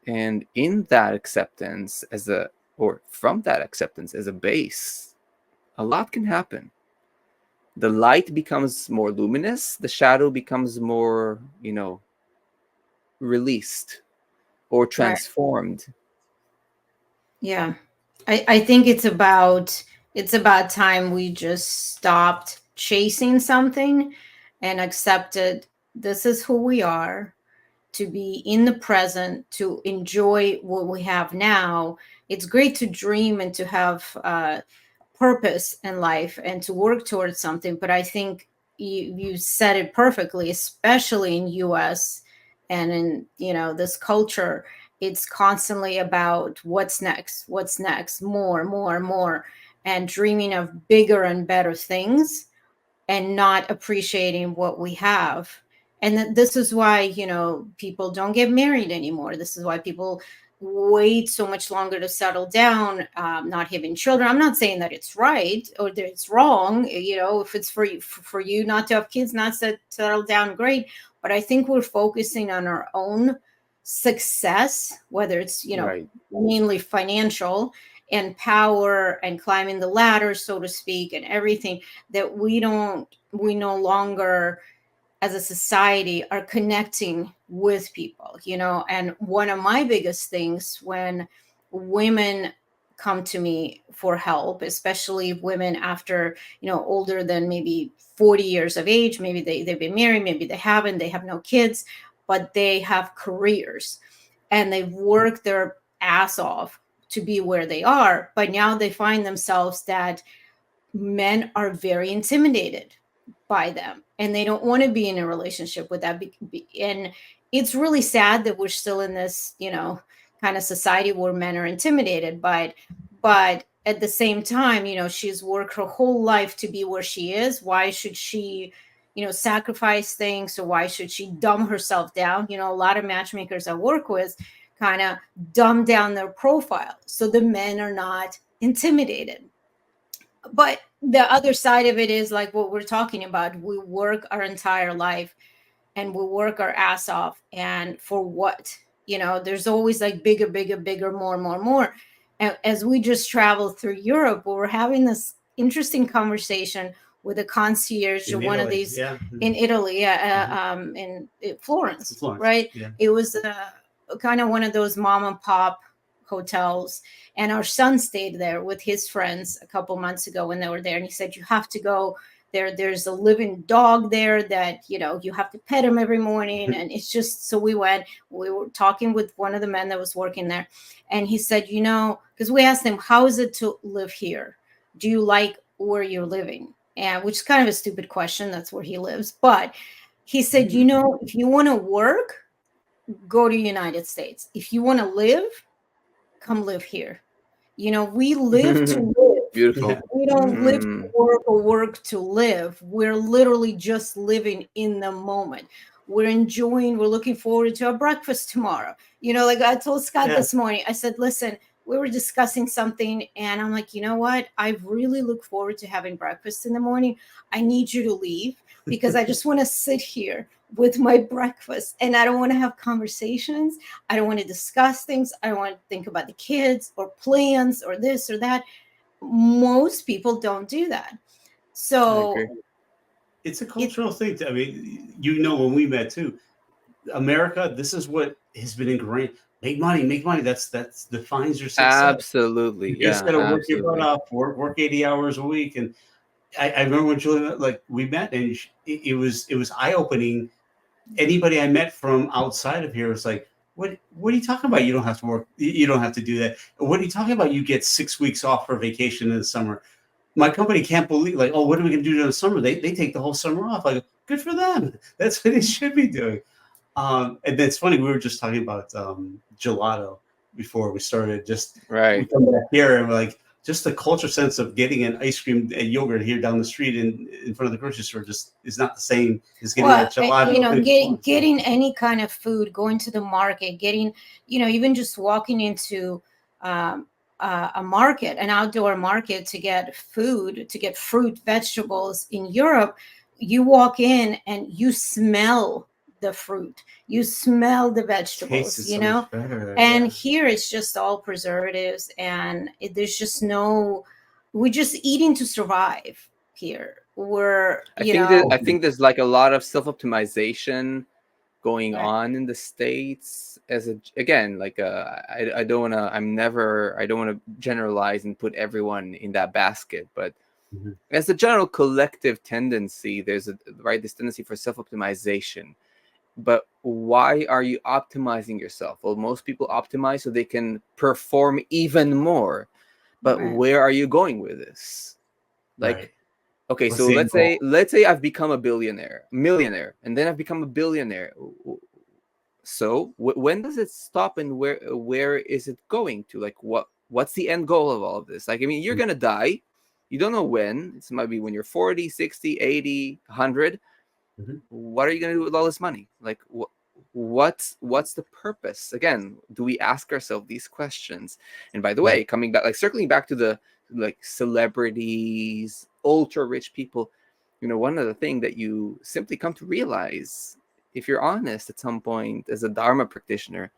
Speaker 2: And in that acceptance from that acceptance as a base, a lot can happen. The light becomes more luminous, the shadow becomes more, released or transformed.
Speaker 1: Yeah. I think it's about time we just stopped chasing something and accepted this is who we are, to be in the present, to enjoy what we have now. It's great to dream and to have purpose in life and to work towards something, but I think you said it perfectly, especially in US and in this culture. It's constantly about what's next, more, and dreaming of bigger and better things, and not appreciating what we have. And this is why people don't get married anymore. This is why people wait so much longer to settle down, not having children. I'm not saying that it's right or that it's wrong. If it's for you not to have kids, not to settle down, great. But I think we're focusing on our own success, whether it's
Speaker 2: Right.
Speaker 1: mainly financial and power and climbing the ladder, so to speak, and everything, that we no longer as a society are connecting with people. And one of my biggest things when women come to me for help, especially women after older than maybe 40 years of age, maybe they've been married, maybe they haven't, they have no kids, but they have careers and they've worked their ass off to be where they are, but now they find themselves that men are very intimidated by them and they don't want to be in a relationship with that. And it's really sad that we're still in this kind of society where men are intimidated, but at the same time, she's worked her whole life to be where she is. Why should she sacrifice things, or why should she dumb herself down? A lot of matchmakers I work with kind of dumb down their profile so the men are not intimidated. But the other side of it is like what we're talking about. We work our entire life and we work our ass off, and for what? There's always like bigger, more. And as we just traveled through Europe, we're having this interesting conversation with a concierge
Speaker 3: In
Speaker 1: or one of
Speaker 3: Italy,
Speaker 1: these
Speaker 3: yeah.
Speaker 1: in Italy, in Florence,
Speaker 3: Florence,
Speaker 1: right?
Speaker 3: yeah.
Speaker 1: It was kind of one of those mom and pop hotels, and our son stayed there with his friends a couple months ago when they were there, and he said, you have to go there. There's a living dog there that you have to pet him every morning. And it's just, so we went. We were talking with one of the men that was working there, and he said, because we asked him, how is it to live here? Do you like where you're living? And which is kind of a stupid question. That's where he lives. But he said, you know, if you want to work, go to United States. If you want to live, come live here. You know, we live to live.
Speaker 2: Beautiful.
Speaker 1: We don't live to work or work to live. We're literally just living in the moment. We're enjoying, we're looking forward to our breakfast tomorrow. You know, like I told Scott this morning, I said, listen, we were discussing something and I'm like, you know what? I really look forward to having breakfast in the morning. I need you to leave because I just want to sit here with my breakfast and I don't want to have conversations. I don't want to discuss things. I don't want to think about the kids or plans or this or that. Most people don't do that. So
Speaker 3: it's a cultural thing. I mean, you know, when we met too, America, this is what has been ingrained. Make money. That's defines your success.
Speaker 2: Absolutely.
Speaker 3: You just gotta work your butt off, work 80 hours a week. And I remember when Julia, like we met, and it was eye opening. Anybody I met from outside of here was like, what are you talking about? You don't have to work. You don't have to do that. What are you talking about? You get 6 weeks off for vacation in the summer. My company can't believe, like, oh, what are we gonna do during the summer? They take the whole summer off. Like, good for them. That's what they should be doing. And it's funny, we were just talking about gelato before we started. Just we come back here and we're like, just the culture sense of getting an ice cream and yogurt here down the street in front of the grocery store just is not the same as getting a gelato.
Speaker 1: You know, getting any kind of food, going to the market, getting, you know, even just walking into a market, an outdoor market to get food, to get fruit, vegetables in Europe, you walk in and you smell the fruit, you smell the vegetables, you know, and here it's just all preservatives and there's just no, we're just eating to survive here.
Speaker 2: I think there's like a lot of self-optimization going on in the States as again, like I don't want to generalize and put everyone in that basket, but as a general collective tendency, there's this tendency for self-optimization. But why are you optimizing yourself? Well, most people optimize so they can perform even more. But where are you going with this? Like, okay, so let's say I've become a millionaire, and then I've become a billionaire. So when does it stop, and where is it going to? Like, what's the end goal of all of this? Like, I mean, you're gonna die. You don't know when. It might be when you're 40, 60, 80, 100. What are you going to do with all this money? Like, what's the purpose? Again, do we ask ourselves these questions? And by the way, coming back, like circling back to the like celebrities, ultra rich people, you know, one of the things that you simply come to realize, if you're honest at some point as a Dharma practitioner,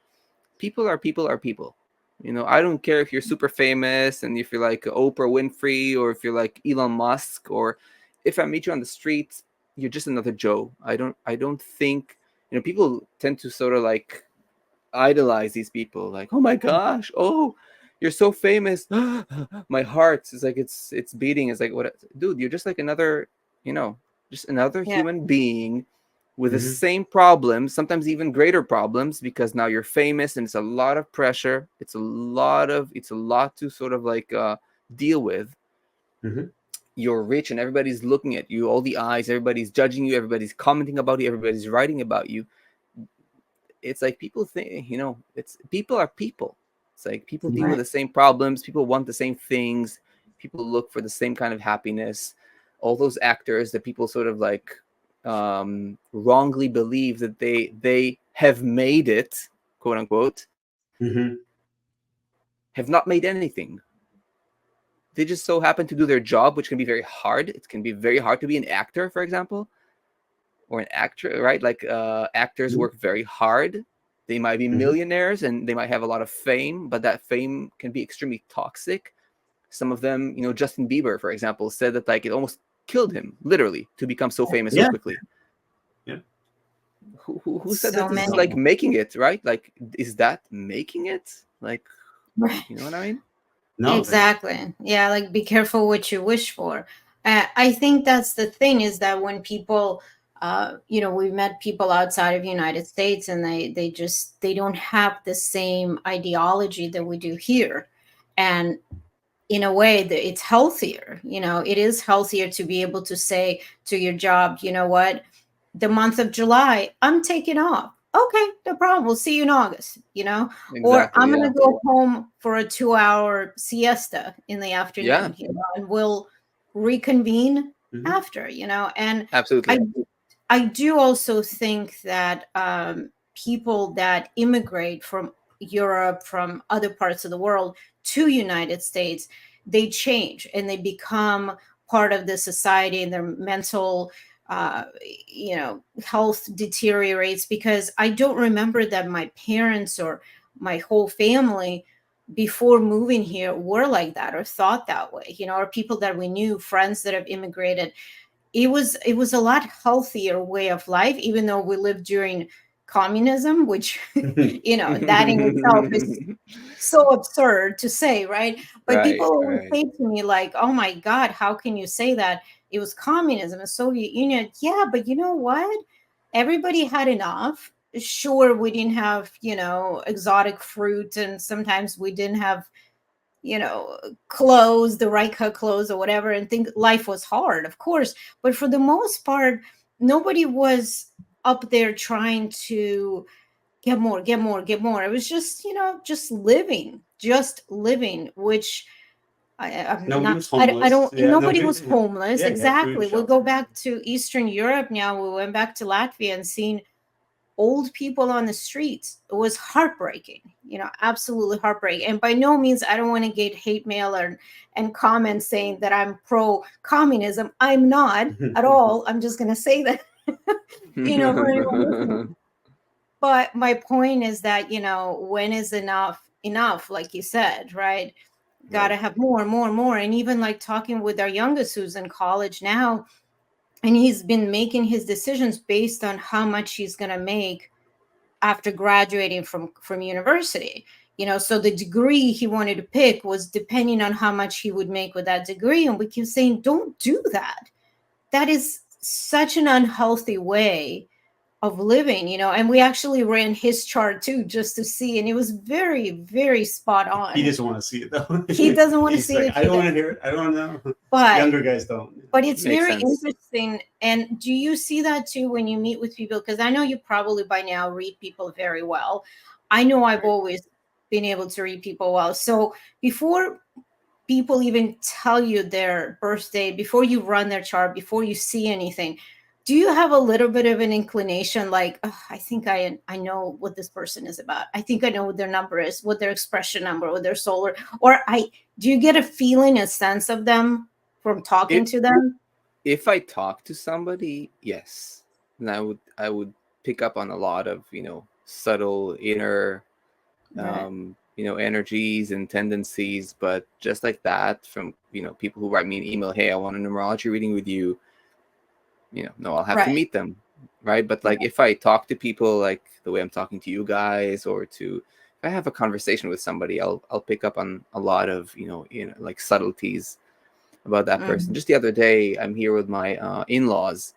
Speaker 2: people are people. You know, I don't care if you're super famous and if you're like Oprah Winfrey or if you're like Elon Musk, or if I meet you on the street, you're just another Joe. I don't think, you know, people tend to sort of like idolize these people. Like, oh my gosh, oh, you're so famous. My heart is like, it's beating. It's like, what, dude, you're just like another, you know, just another human being with the same problems, sometimes even greater problems, because now you're famous and it's a lot of pressure. It's a lot to sort of like deal with. You're rich and everybody's looking at you, all the eyes, everybody's judging you, everybody's commenting about you, everybody's writing about you. It's like people think, you know, it's people are people. It's like people deal with the same problems, people want the same things, people look for the same kind of happiness. All those actors that people sort of like wrongly believe that they have made it, quote unquote, have not made anything. They just so happen to do their job, which can be very hard. It can be very hard to be an actor, for example, or an actor, right? Like actors work very hard. They might be millionaires and they might have a lot of fame, but that fame can be extremely toxic. Some of them, you know, Justin Bieber, for example, said that like it almost killed him, literally, to become so famous so quickly. Who said that this is like making it, right? Like, is that making it? Like, you know what I mean?
Speaker 1: No, exactly. Yeah, like be careful what you wish for. I think that's the thing, is that when people, you know, we've met people outside of the United States and they don't have the same ideology that we do here. And in a way that it's healthier. It is healthier to be able to say to your job, you know what, the month of July, I'm taking off. Okay, no problem. We'll see you in August, or
Speaker 2: Exactly.
Speaker 1: I'm
Speaker 2: Yeah.
Speaker 1: going to go home for a 2-hour siesta in the
Speaker 2: Yeah.
Speaker 1: afternoon, and we'll reconvene after, and
Speaker 2: Absolutely.
Speaker 1: I do also think that people that immigrate from Europe, from other parts of the world to United States, they change and they become part of the society, and their mental, health deteriorates, because I don't remember that my parents or my whole family before moving here were like that or thought that way, or people that we knew, friends that have immigrated. It was a lot healthier way of life, even though we lived during communism, which that in itself is so absurd to say, right? But people
Speaker 2: Right.
Speaker 1: always
Speaker 2: Right.
Speaker 1: say to me, like, oh my God, how can you say that? It was communism and Soviet Union. Yeah, but you know what, everybody had enough. Sure, we didn't have exotic fruit, and sometimes we didn't have clothes, the right cut clothes or whatever, and think life was hard, of course. But for the most part, nobody was up there trying to get more, get more, get more. It was just, just living, which I'm
Speaker 3: Nobody
Speaker 1: not,
Speaker 3: was
Speaker 1: I
Speaker 3: homeless.
Speaker 1: don't,
Speaker 3: Yeah,
Speaker 1: nobody
Speaker 3: nobody.
Speaker 1: was homeless.
Speaker 3: Yeah, you had food and
Speaker 1: Exactly. We'll go
Speaker 3: shelter.
Speaker 1: back to Eastern Europe now. We went back to Latvia and seen old people on the streets. It was heartbreaking, absolutely heartbreaking. And by no means, I don't want to get hate mail and comments saying that I'm pro communism. I'm not at all. I'm just going to say that, for anyone listening. But my point is that, when is enough, like you said, right? Got to
Speaker 3: Right.
Speaker 1: have more and more and more. And even like talking with our youngest, who's in college now, and he's been making his decisions based on how much he's going to make after graduating from university. So the degree he wanted to pick was depending on how much he would make with that degree, and we keep saying, don't do that. That is such an unhealthy way of living, and we actually ran his chart too, just to see, and it was very, very spot on.
Speaker 3: He doesn't want to see it though.
Speaker 1: He doesn't want to
Speaker 3: He's
Speaker 1: see
Speaker 3: like,
Speaker 1: it
Speaker 3: I don't
Speaker 1: either.
Speaker 3: want to hear it. I don't know.
Speaker 1: But
Speaker 3: Younger guys don't.
Speaker 1: but it's
Speaker 2: Makes
Speaker 1: very
Speaker 2: sense.
Speaker 1: interesting. And do you see that too when you meet with people? Because I know you probably by now read people very well. I know I've
Speaker 3: Right.
Speaker 1: always been able to read people well. So before people even tell you their birthday, before you run their chart, before you see anything, do you have a little bit of an inclination, like, oh, I think I know what this person is about. I think I know what their number is, what their expression number, what their solar, or do you get a feeling, a sense of them from talking
Speaker 2: It,
Speaker 1: to them?
Speaker 2: if I talk to somebody, yes, and I would pick up on a lot of subtle inner
Speaker 1: Right.
Speaker 2: energies and tendencies. But just like that, from people who write me an email, hey, I want a numerology reading with you. No, I'll have to
Speaker 1: Right.
Speaker 2: meet them, right? But like if I talk to people like the way I'm talking to you guys, or if I have a conversation with somebody, I'll pick up on a lot of like subtleties about that person.
Speaker 1: Mhm.
Speaker 2: Just the other day, I'm here with my in-laws,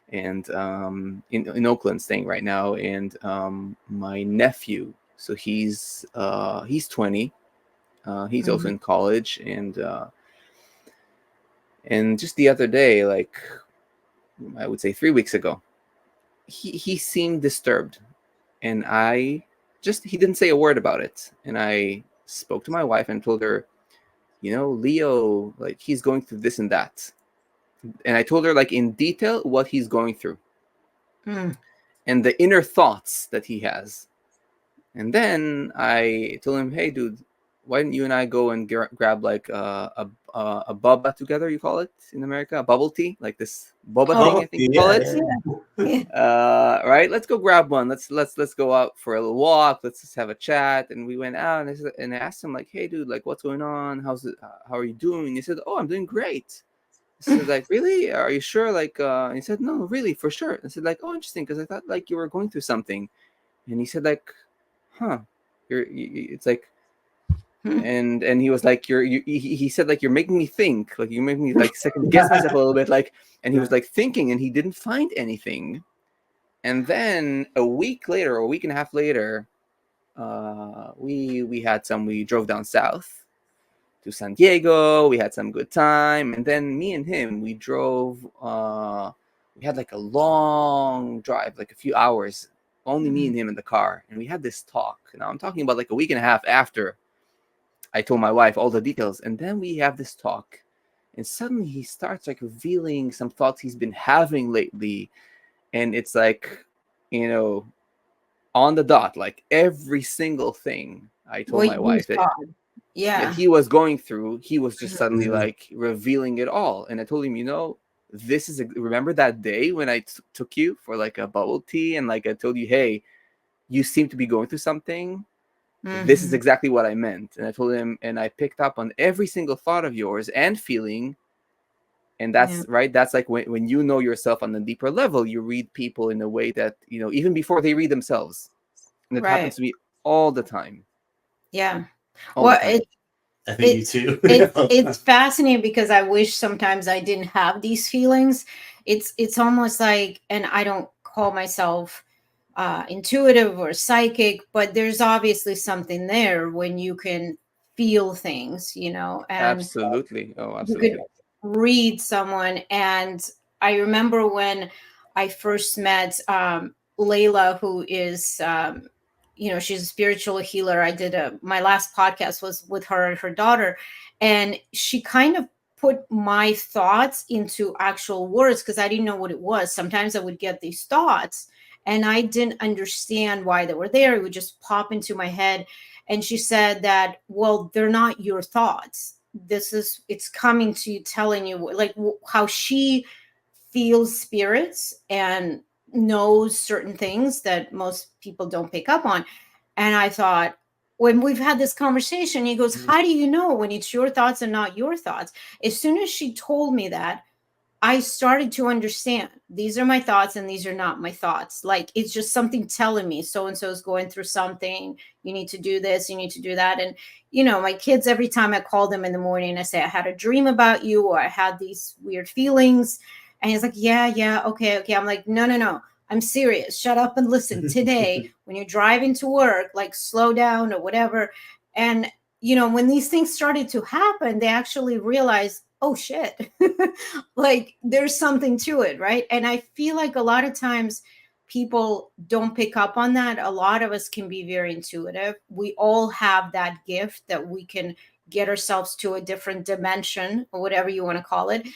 Speaker 2: and in Oakland, staying right now, and my nephew. So he's 20. He's also
Speaker 1: Mhm.
Speaker 2: in college, and just the other day, like I would say 3 weeks ago, he seemed disturbed, and he didn't say a word about it, and I spoke to my wife and told her, Leo, like he's going through this and that, and I told her like in detail what he's going through
Speaker 1: Mm.
Speaker 2: and the inner thoughts that he has. And then I told him, hey dude, why didn't you and I go and grab like a boba together, you call it in America, a bubble tea, like this boba
Speaker 1: Oh,
Speaker 2: thing, I
Speaker 3: Bubble
Speaker 2: think
Speaker 3: tea,
Speaker 2: you call
Speaker 3: yeah,
Speaker 2: it.
Speaker 1: yeah. Yeah.
Speaker 2: Right, let's go grab one. Let's go out for a little walk. Let's just have a chat. And we went out, and I asked him like, hey dude, like what's going on, how's it, how are you doing? He said, oh, I'm doing great. I said, like, really, are you sure? Like he said, no, really, for sure. I said, like, oh, interesting, because I thought like you were going through something. And he said, like, huh, it's like,
Speaker 1: Hmm.
Speaker 2: and he was like, he said, like, you're making me think, like you make me like second guess myself a little bit, like. And he was like thinking, and he didn't find anything. And then a week later, or a week and a half later, we drove down south to San Diego. We had some good time, and then me and him, we drove. We had like a long drive, like a few hours, only me and him in the car, and we had this talk. Now I'm talking about like a week and a half after I told my wife all the details, and then we have this talk, and suddenly he starts like revealing some thoughts he's been having lately, and it's like, you know, on the dot, like every single thing I told
Speaker 1: What
Speaker 2: my
Speaker 1: you
Speaker 2: wife that
Speaker 1: saw. Yeah.
Speaker 2: he was going through, he was just
Speaker 1: Mhm.
Speaker 2: suddenly like revealing it all. And I told him, this is remember that day when I took you for like a bubble tea, and like I told you, hey, you seem to be going through something. This is
Speaker 1: Mhm.
Speaker 2: exactly what I meant. And I told him, and I picked up on every single thought of yours and feeling. And
Speaker 1: Yeah.
Speaker 2: that's right. That's like when you know yourself on a deeper level, you read people in a way that, even before they read themselves. And it happens
Speaker 1: Right.
Speaker 2: to me all the time.
Speaker 1: Yeah.
Speaker 2: All the
Speaker 1: Well,
Speaker 2: time.
Speaker 3: I think you
Speaker 1: it
Speaker 3: too.
Speaker 1: it's fascinating because I wish sometimes I didn't have these feelings. It's almost like, and I don't call myself intuitive or psychic, but there's obviously something there when you can feel things, and
Speaker 2: Absolutely. Oh,
Speaker 1: you could
Speaker 2: absolutely.
Speaker 1: read someone. And I remember when I first met Layla, who is she's a spiritual healer. I did my last podcast was with her and her daughter, and she kind of put my thoughts into actual words because I didn't know what it was. Sometimes I would get these thoughts and I didn't understand why they were there. It would just pop into my head. And she said that, well, they're not your thoughts. It's coming to you, telling you like how she feels spirits and knows certain things that most people don't pick up on. And I thought, when we've had this conversation, he goes, how do you know when it's your thoughts and not your thoughts? As soon as she told me that, I started to understand these are my thoughts and these are not my thoughts. Like it's just something telling me so and so is going through something. You need to do this, you need to do that. And, my kids, every time I call them in the morning, I say, I had a dream about you, or I had these weird feelings. And he's like, yeah, yeah, okay, okay. I'm like, no, no, no. I'm serious. Shut up and listen. Today, when you're driving to work, like slow down or whatever. And, when these things started to happen, they actually realized, oh shit, like there's something to it, right? And I feel like a lot of times people don't pick up on that. A lot of us can be very intuitive. We all have that gift that we can get ourselves to a different dimension, or whatever you want to call it.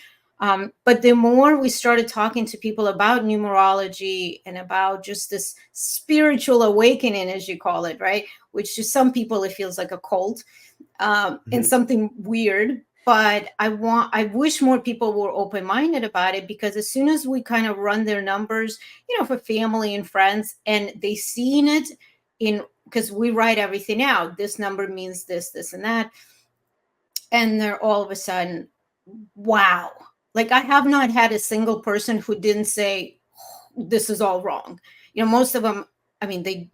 Speaker 1: But the more we started talking to people about numerology and about just this spiritual awakening, as you call it, right? Which to some people it feels like a cult, and something weird. But I wish more people were open-minded about it, because as soon as we kind of run their numbers, for family and friends, and they seen it because we write everything out. This number means this, and that. And they're all of a sudden, wow. Like I have not had a single person who didn't say, this is all wrong. Most of them, I mean,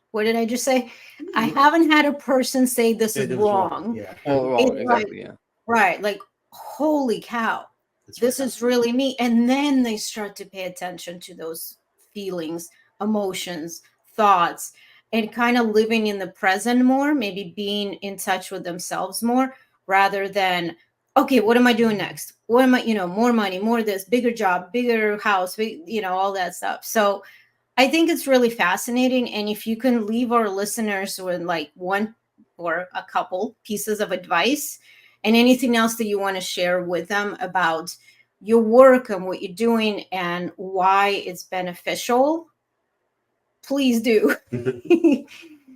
Speaker 1: what did I just say? I haven't had a person say this is
Speaker 3: It was wrong.
Speaker 1: wrong.
Speaker 3: Yeah.
Speaker 2: Oh, wrong.
Speaker 1: It's like,
Speaker 2: Exactly. Yeah.
Speaker 1: right. Like, holy cow,
Speaker 3: That's
Speaker 1: this
Speaker 3: right.
Speaker 1: is really me. And then they start to pay attention to those feelings, emotions, thoughts, and kind of living in the present more, maybe being in touch with themselves more, rather than, okay, what am I doing next? What am I, more money, more this, bigger job, bigger house, all that stuff. So I think it's really fascinating. And if you can leave our listeners with like one or a couple pieces of advice and anything else that you want to share with them about your work and what you're doing and why it's beneficial, please do.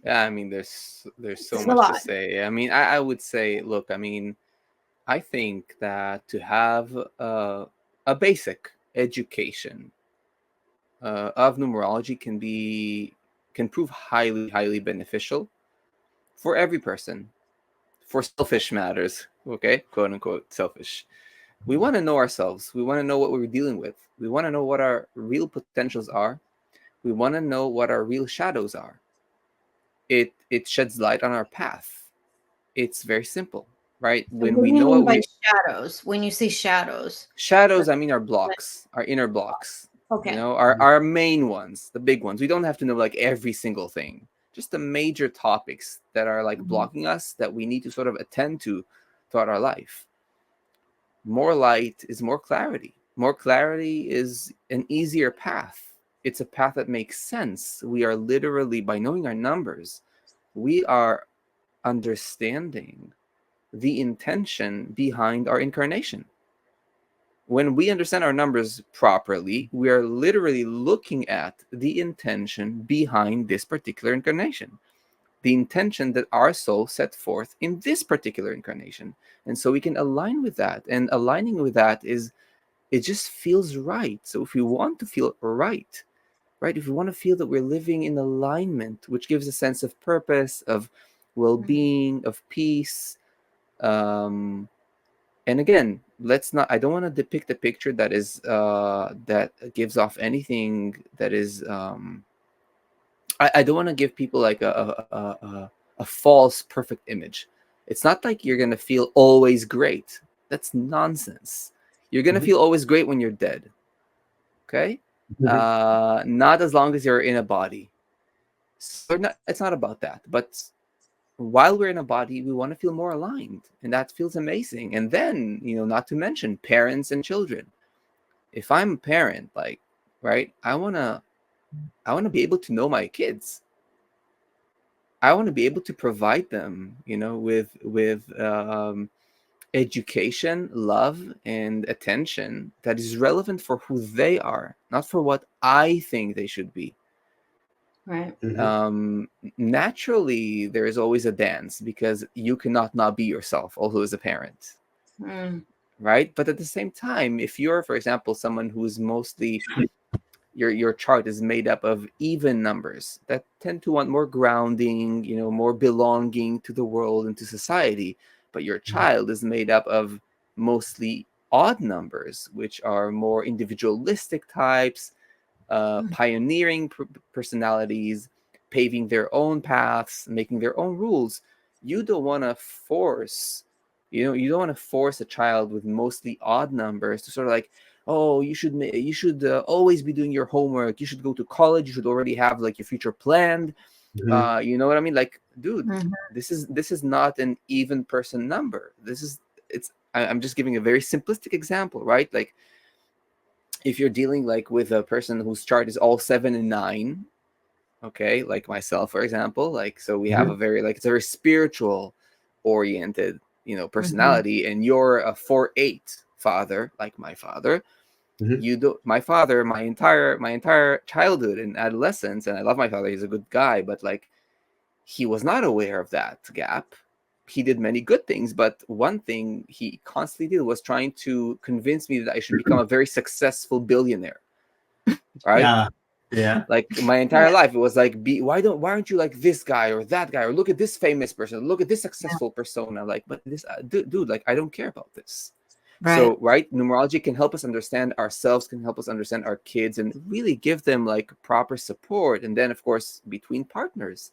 Speaker 2: Yeah. I mean, there's so
Speaker 1: It's a
Speaker 2: much to
Speaker 1: lot.
Speaker 2: say. I mean, I would say, look, I mean, I think that to have a basic education of numerology can prove highly beneficial for every person, for selfish matters. Okay, quote unquote selfish. We want to know ourselves. We want to know what we're dealing with. We want to know what our real potentials are. We want to know what our real shadows are. It sheds light on our path. It's very simple, right?
Speaker 1: So
Speaker 2: When
Speaker 1: what
Speaker 2: we
Speaker 1: do you
Speaker 2: know
Speaker 1: mean
Speaker 2: what
Speaker 1: by
Speaker 2: we
Speaker 1: shadows when you say shadows?
Speaker 2: shadows, I mean our blocks, our inner blocks.
Speaker 1: Okay.
Speaker 2: Our main ones, the big ones. We don't have to know like every single thing. Just the major topics that are like
Speaker 1: Mhm.
Speaker 2: blocking us that we need to sort of attend to throughout our life. More light is more clarity. More clarity is an easier path. It's a path that makes sense. We are literally, by knowing our numbers, we are understanding the intention behind our incarnation. When we understand our numbers properly, we are literally looking at the intention behind this particular incarnation, the intention that our soul set forth in this particular incarnation. And so we can align with that. And aligning with that is, it just feels right. So if we want to feel right, if we want to feel that we're living in alignment, which gives a sense of purpose, of well-being, of peace, and again, I don't want to depict a picture that is that gives off anything that is I don't want to give people like a false perfect image. It's not like you're gonna feel always great. That's nonsense. You're gonna feel always great when you're dead. Okay? Not as long as you're in a body. So it's not about that. But while we're in a body, we want to feel more aligned, and that feels amazing. And then, not to mention parents and children. If I'm a parent, right, I wanna be able to know my kids. I want to be able to provide them, with education, love, and attention that is relevant for who they are, not for what I think they should be.
Speaker 1: Right.
Speaker 2: Naturally, there is always a dance because you cannot not be yourself, also as a parent. Right? But at the same time, if you're, for example, someone who's mostly your chart is made up of even numbers that tend to want more grounding, more belonging to the world and to society, but your child is made up of mostly odd numbers, which are more individualistic types, pioneering personalities, paving their own paths, making their own rules. You don't want to force, you don't want to force a child with mostly odd numbers to sort of like, oh, you should always be doing your homework. You should go to college. You should already have like your future planned. You know what I mean? Like, dude, this is not an even person number. I'm just giving a very simplistic example, right? Like, if you're dealing like with a person whose chart is all 7 and 9, okay, like myself, for example, like, so we have a very, like, it's a very spiritual oriented, personality, and you're a 4-8 father, like my father. My father, my entire childhood and adolescence, and I love my father, he's a good guy, but like, he was not aware of that gap. He did many good things, but one thing he constantly did was trying to convince me that I should become a very successful billionaire. Right?
Speaker 3: Yeah.
Speaker 2: Like my entire life, it was like, why aren't you like this guy or that guy, or look at this famous person, look at this successful persona. Like, but this dude, like, I don't care about this.
Speaker 1: Right.
Speaker 2: So, right, numerology can help us understand ourselves, can help us understand our kids, and really give them like proper support. And then, of course, between partners,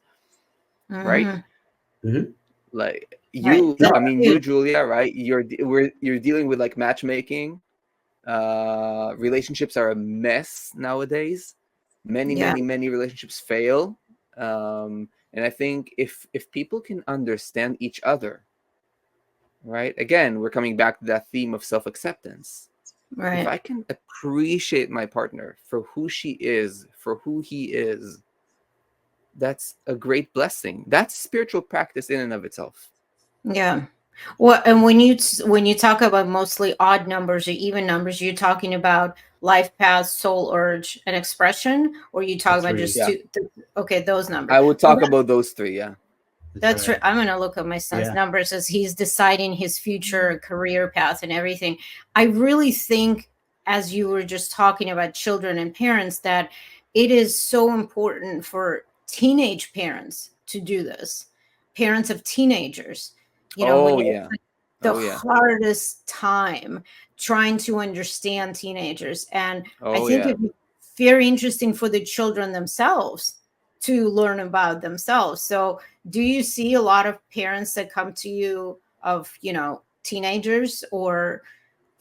Speaker 2: right? Like you,
Speaker 1: Right.
Speaker 2: I mean, you, Julia, right? You're dealing with like matchmaking. Relationships are a mess nowadays. Many relationships fail. And I think if people can understand each other, right? Again, we're coming back to that theme of self-acceptance.
Speaker 1: Right.
Speaker 2: If I can appreciate my partner for who she is, for who he is, that's a great blessing. That's spiritual practice in and of itself.
Speaker 1: Yeah. Well, and when you talk about mostly odd numbers or even numbers, you're talking about life path, soul urge, and expression, or you talk about just two? Okay, those numbers.
Speaker 2: I would talk about those three. Yeah.
Speaker 1: That's right. I'm going to look at my son's numbers as he's deciding his future career path and everything. I really think, as you were just talking about children and parents, that it is so important for teenage parents to do this. Parents of teenagers, hardest time trying to understand teenagers. And I think it'd be very interesting for the children themselves to learn about themselves. So do you see a lot of parents that come to you of, teenagers, or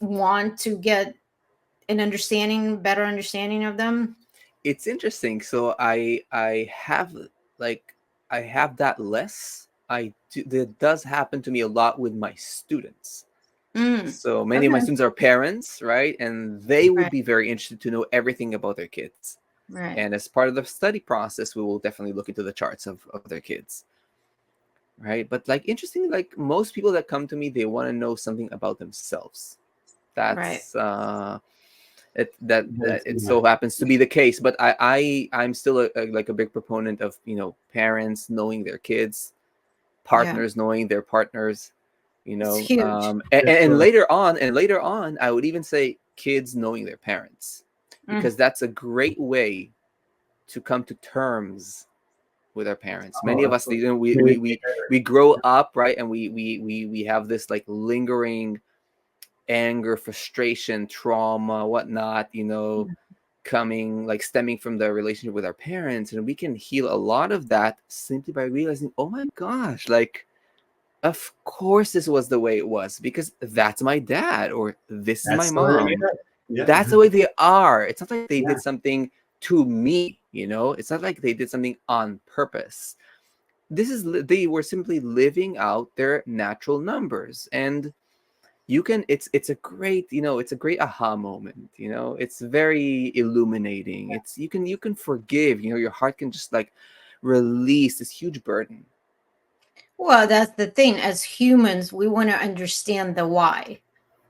Speaker 1: want to get an better understanding of them?
Speaker 2: It's interesting. So I have that less, that does happen to me a lot with my students.
Speaker 1: Mm,
Speaker 2: So many of my
Speaker 1: okay.
Speaker 2: students are parents, right? And they would
Speaker 1: Right.
Speaker 2: be very interested to know everything about their kids.
Speaker 1: Right.
Speaker 2: And as part of the study process, we will definitely look into the charts of their kids. Right. But like interestingly, like most people that come to me, they want to know something about themselves.
Speaker 1: Right.
Speaker 2: That's that
Speaker 3: That's
Speaker 2: it
Speaker 3: not-
Speaker 2: so happens to be the case. But I'm still like a big proponent of, you know, parents knowing their kids,
Speaker 1: Yeah.
Speaker 2: partners knowing their partners, you
Speaker 1: It's
Speaker 2: know,
Speaker 1: huge.
Speaker 2: and later on, I would even say kids knowing their parents, because that's a great way to come to terms with our parents. Many
Speaker 3: Oh,
Speaker 2: of us, you know,
Speaker 3: absolutely.
Speaker 2: we grow up, right, and we have this like lingering anger, frustration, trauma, whatnot, you know, coming like stemming from the relationship with our parents, and we can heal a lot of that simply by realizing, oh my gosh, like of course this was the way it was because that's my dad or this is my
Speaker 3: That's the way
Speaker 2: mom.
Speaker 3: it is. Yeah.
Speaker 2: That's the way they are. It's not like they
Speaker 3: Yeah.
Speaker 2: did something to me, you know. It's not like they did something on purpose. They were simply living out their natural numbers, and you can it's a great, you know, it's a great aha moment, you know. It's very illuminating. It's you can forgive, you know, your heart can just like release this huge burden.
Speaker 1: Well, that's the thing. As humans, we want to understand the why.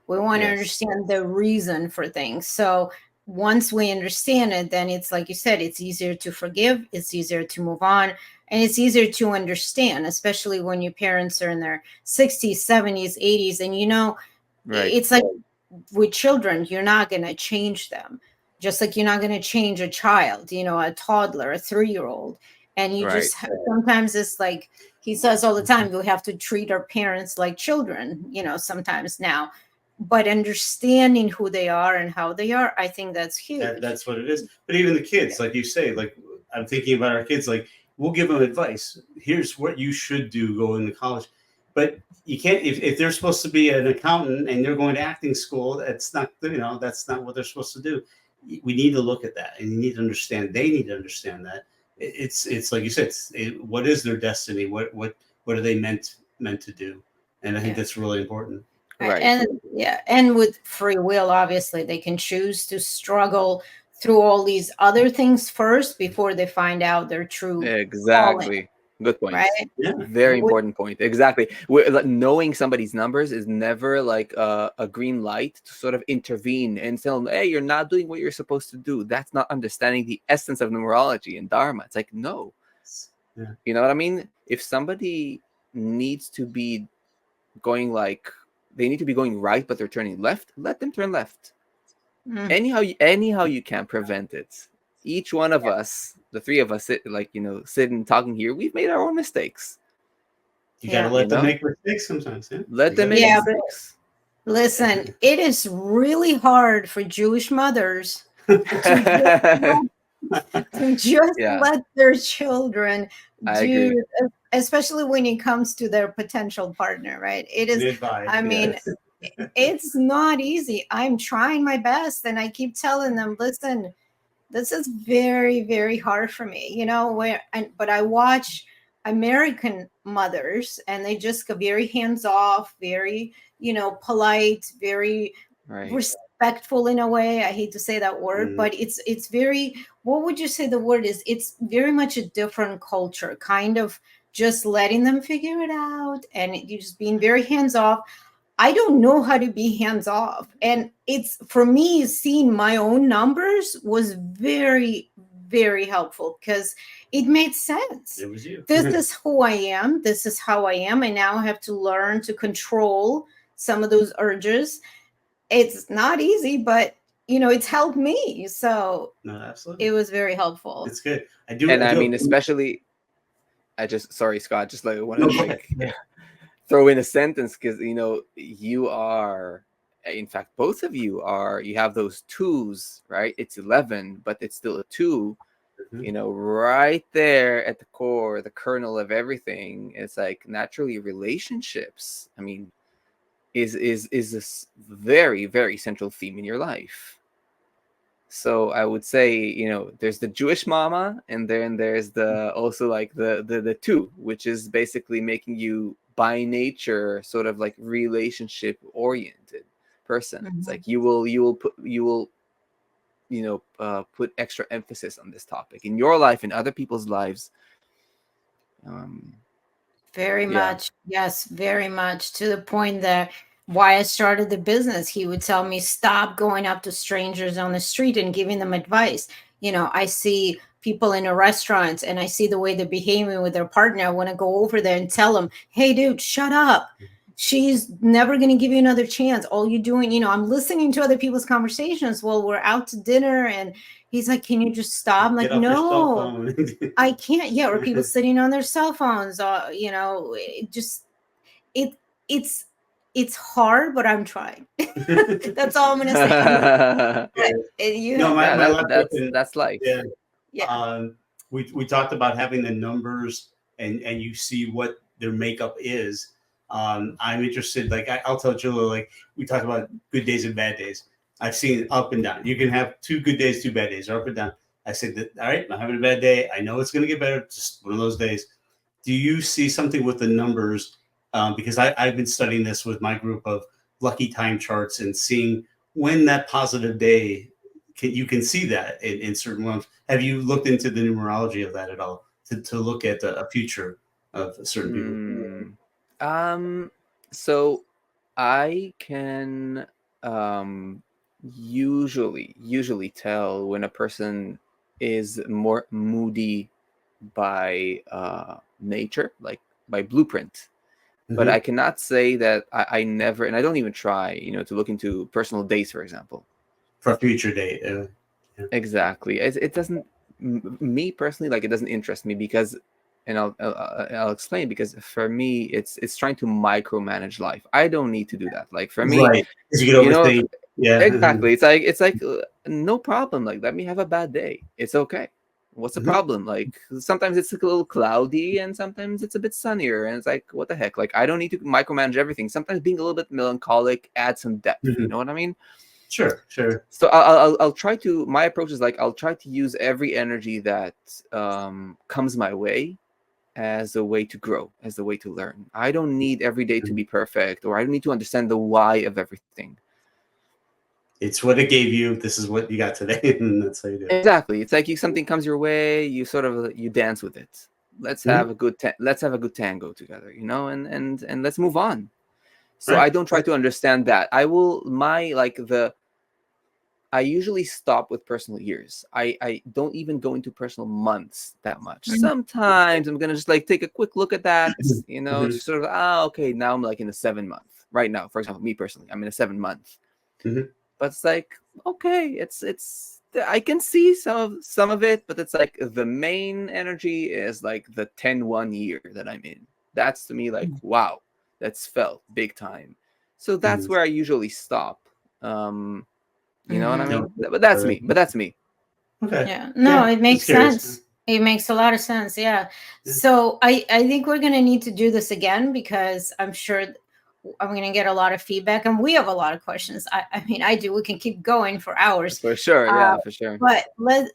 Speaker 1: We want to
Speaker 2: Yes,
Speaker 1: understand the reason for things. So once we understand it, then it's like you said, it's easier to forgive, it's easier to move on, and it's easier to understand, especially when your parents are in their 60s, 70s, 80s. And, you know,
Speaker 2: right,
Speaker 1: it's like with children, you're not going to change them. Just like you're not going to change a child, you know, a toddler, a 3-year-old. And you
Speaker 2: right,
Speaker 1: just sometimes it's like he says all the time, we have to treat our parents like children, you know, sometimes now. But understanding who they are and how they are, I think that's huge.
Speaker 3: That's what it is. But even the kids, like you say, like I'm thinking about our kids, like we'll give them advice. Here's what you should do going to college. But you can't if they're supposed to be an accountant and they're going to acting school, that's not, you know, that's not what they're supposed to do. We need to look at that, and you need to understand. They need to understand that it's like you said. What is their destiny? What are they meant to do? And I think
Speaker 1: Yeah.
Speaker 3: that's really important.
Speaker 2: right.
Speaker 1: And yeah, and with free will, obviously, they can choose to struggle through all these other things first before they find out their true calling,
Speaker 2: Exactly. Good
Speaker 1: right?
Speaker 2: point.
Speaker 3: Yeah.
Speaker 2: Very
Speaker 1: Which,
Speaker 2: important point. Exactly. Like, knowing somebody's numbers is never like a green light to sort of intervene and tell them, hey, you're not doing what you're supposed to do. That's not understanding the essence of numerology and Dharma. It's like, no.
Speaker 3: Yeah.
Speaker 2: You know what I mean? If somebody needs to be going like, they need to be going right, but they're turning left, let them turn left.
Speaker 1: mm,
Speaker 2: Anyhow you can prevent it. Each one of us, the three of us, sitting talking here, we've made our own mistakes.
Speaker 3: You got to
Speaker 1: yeah.
Speaker 2: You
Speaker 3: let them
Speaker 2: know,
Speaker 3: make mistakes sometimes. Yeah.
Speaker 2: let
Speaker 3: You
Speaker 2: them
Speaker 3: gotta
Speaker 2: make
Speaker 3: do
Speaker 1: Yeah,
Speaker 3: that.
Speaker 1: but
Speaker 2: mistakes.
Speaker 1: listen, it is really hard for Jewish mothers to just
Speaker 2: Yeah,
Speaker 1: let their children
Speaker 2: I
Speaker 1: do,
Speaker 2: agree.
Speaker 1: especially when it comes to their potential partner, right? It is,
Speaker 3: Advise,
Speaker 1: I mean,
Speaker 3: yes.
Speaker 1: it's not easy. I'm trying my best, and I keep telling them, listen, this is very, very hard for me, you know, but I watch American mothers and they just go very hands off, very, you know, polite, very
Speaker 2: Right.
Speaker 1: respectful in a way. I hate to say that word,
Speaker 3: Mm.
Speaker 1: but it's very, what would you say the word is? It's very much a different culture, kind of just letting them figure it out and you just being very hands off. I don't know how to be hands off. And it's for me, seeing my own numbers was very, very helpful because it made sense.
Speaker 3: It was you.
Speaker 1: This is who I am. This is how I am. I now have to learn to control some of those urges. It's not easy, but you know, it's helped me. So
Speaker 3: No,
Speaker 1: it
Speaker 3: absolutely.
Speaker 1: was very helpful.
Speaker 3: It's good. I do.
Speaker 2: And
Speaker 3: I
Speaker 2: I mean,
Speaker 3: do.
Speaker 2: especially, sorry, Scott, just like want
Speaker 3: No,
Speaker 2: to
Speaker 3: go ahead.
Speaker 2: like throw in a sentence because, you know, you are, in fact, both of you are, you have those twos, right? It's 11, but it's still a two,
Speaker 3: Mhm.
Speaker 2: you know, right there at the core, the kernel of everything. It's like naturally relationships. I mean, is this very, very central theme in your life. So I would say, there's the Jewish mama, and then there's the also like the two, which is basically making you by nature sort of like relationship oriented person. It's like put extra emphasis on this topic in your life and other people's lives.
Speaker 1: Very
Speaker 2: Yeah.
Speaker 1: much. Yes, very much, to the point that why I started the business, he would tell me, stop going up to strangers on the street and giving them advice. I see people in a restaurant and I see the way they're behaving with their partner. I want to go over there and tell them, hey, dude, shut up. She's never going to give you another chance. All you're doing, I'm listening to other people's conversations while we're out to dinner. And he's like, can you just stop? I'm like,
Speaker 3: Get off your cell
Speaker 1: no.
Speaker 3: phone.
Speaker 1: I can't. Yeah, or people sitting on their cell phones. It's hard, but I'm trying. That's all I'm gonna say.
Speaker 3: No, my
Speaker 2: Yeah,
Speaker 3: last question.
Speaker 2: that's life.
Speaker 3: Yeah.
Speaker 1: Yeah.
Speaker 3: We talked about having the numbers and you see what their makeup is. I'm interested. Like I'll tell Julia, like we talked about good days and bad days. I've seen up and down. You can have 2 good days, 2 bad days, or up and down. I said that, all right, I'm having a bad day. I know it's going to get better. Just one of those days. Do you see something with the numbers? Because I've been studying this with my group of lucky time charts and seeing when that positive day you can see that in certain ones. Have you looked into the numerology of that at all to look at a future of certain people?
Speaker 2: So I can usually tell when a person is more moody by nature, like by blueprint. But I cannot say that I never, and I don't even try, to look into personal dates, for example.
Speaker 3: For a future date. Yeah.
Speaker 2: Exactly. It doesn't, me personally, like it doesn't interest me because, and I'll explain, because for me, it's trying to micromanage life. I don't need to do that. Like for me,
Speaker 3: right. Because you can overthink. Yeah.
Speaker 2: exactly. It's like no problem. Like let me have a bad day. It's okay. What's the problem? Like sometimes it's like a little cloudy and sometimes it's a bit sunnier, and it's like what the heck? Like I don't need to micromanage everything. Sometimes being a little bit melancholic adds some depth. You know what I mean?
Speaker 3: Sure.
Speaker 2: So I'll try to. My approach is like I'll try to use every energy that comes my way as a way to grow, as a way to learn. I don't need every day to be perfect, or I don't need to understand the why of everything.
Speaker 3: It's what it gave you. This is what you got today, and that's how you do it.
Speaker 2: Exactly. It's like something comes your way, you sort of you dance with it. Let's have a good let's have a good tango together, and let's move on. So
Speaker 3: Right.
Speaker 2: I don't try to understand that. I usually stop with personal years. I don't even go into personal months that much. Sometimes I'm gonna just like take a quick look at that, just sort of okay, now I'm like in a 7-month. Right now, for example, me personally, I'm in a 7-month. But it's like, okay, it's I can see some of it, but it's like the main energy is like the 10-1 year that I'm in. That's to me like, wow, that's felt big time. So that's where I usually stop. You know what I mean? But that's me.
Speaker 3: Okay.
Speaker 1: Yeah. No, it makes sense. It makes a lot of sense. Yeah. So I think we're going to need to do this again because I'm sure I'm going to get a lot of feedback and we have a lot of questions. I mean, I do. We can keep going for hours.
Speaker 2: For sure. Yeah, for sure.
Speaker 1: But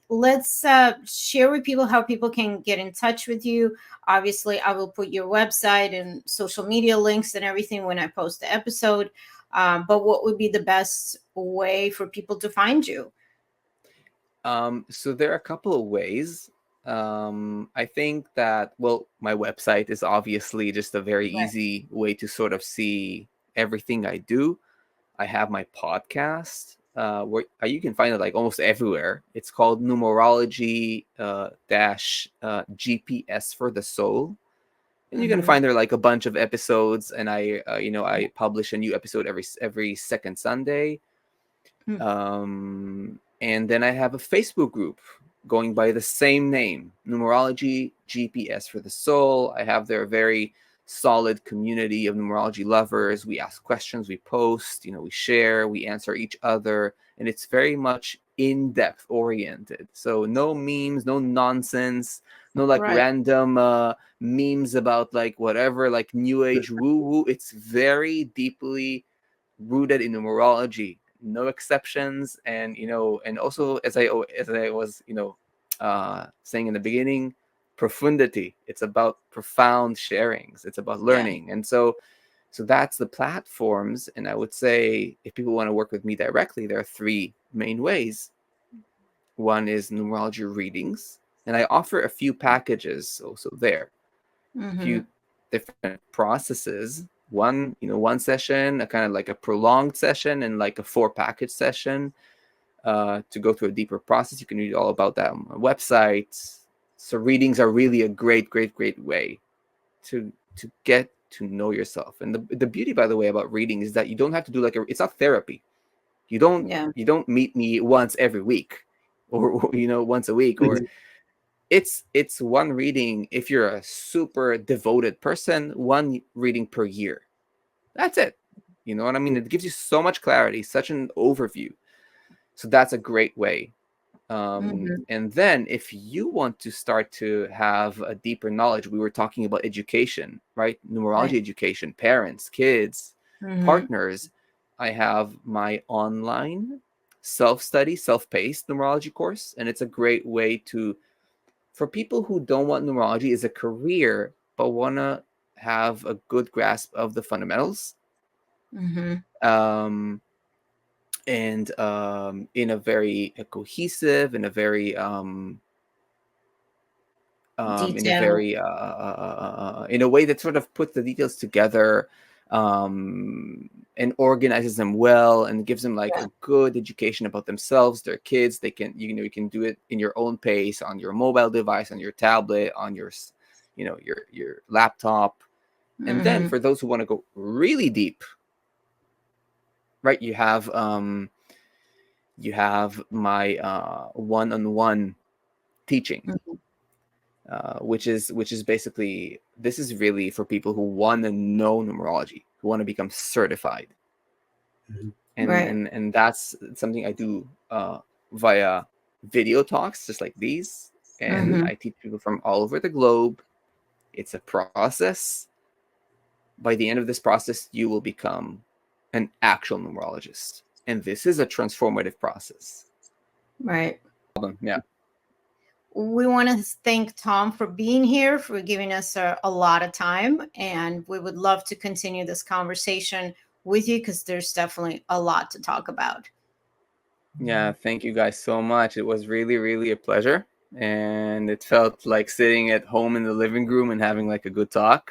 Speaker 1: let's share with people how people can get in touch with you. Obviously, I will put your website and social media links and everything when I post the episode. But what would be the best way for people to find you?
Speaker 2: So there are a couple of ways. I think that, well, my website is obviously just a very easy way to sort of see everything I do. I have my podcast, where you can find it like almost everywhere. It's called Numerology-GPS for the Soul. And you can find there like a bunch of episodes, and I publish a new episode every second Sunday. And then I have a Facebook group going by the same name, Numerology-GPS for the Soul. I have there a very solid community of numerology lovers. We ask questions, we post, we share, we answer each other, and it's very much in-depth oriented. So no memes, no nonsense, no like random memes about like whatever, like new age woo-woo. It's very deeply rooted in numerology. no exceptions. And and also, as I was saying in the beginning, profundity. It's about profound sharings. It's about learning. And so that's the platforms. And I would say, if people want to work with me directly, there are three main ways. One is numerology readings, and I offer a few packages also there. A few different processes. One session, a kind of like a prolonged session, and like a 4-package session to go through a deeper process. You can read all about that on my website. So readings are really a great way to get to know yourself. And the beauty, by the way, about reading is that you don't have to do it's not therapy. You don't meet me once every week, or once a week, or it's one reading. If you're a super devoted person, one reading per year. That's it. You know what I mean? It gives you so much clarity, such an overview. So that's a great way. And then if you want to start to have a deeper knowledge, we were talking about education, right? Numerology education, parents, kids, partners. I have my online self-study, self-paced numerology course. And it's a great way for people who don't want numerology as a career, but want to have a good grasp of the fundamentals. And in a very cohesive, in a very in a way that sort of puts the details together and organizes them well, and gives them like a good education about themselves, their kids. They can you can do it in your own pace, on your mobile device, on your tablet, on your your laptop. And then for those who want to go really deep, right, you have my one-on-one teaching, which is basically, this is really for people who want to know numerology, who want to become certified. And that's something I do via video talks just like these. And I teach people from all over the globe. It's a process. By the end of this process, you will become an actual numerologist. And this is a transformative process.
Speaker 1: Right.
Speaker 2: Yeah.
Speaker 1: We want to thank Tom for being here, for giving us a lot of time. And we would love to continue this conversation with you, because there's definitely a lot to talk about.
Speaker 2: Yeah, thank you guys so much. It was really, really a pleasure. And it felt like sitting at home in the living room and having like a good talk.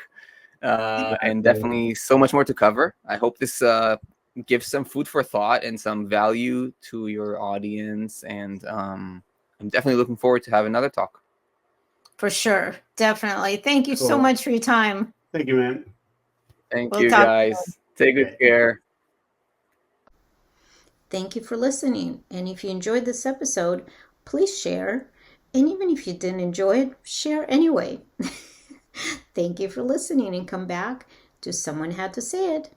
Speaker 2: And definitely so much more to cover. I hope this gives some food for thought and some value to your audience. And I'm definitely looking forward to have another talk.
Speaker 1: For sure. Definitely. Thank you so much for your time.
Speaker 3: Thank you, man.
Speaker 2: Thank you, guys. Take good care.
Speaker 1: Thank you for listening. And if you enjoyed this episode, please share. And even if you didn't enjoy it, share anyway. Thank you for listening, and come back to Someone Had to Say It.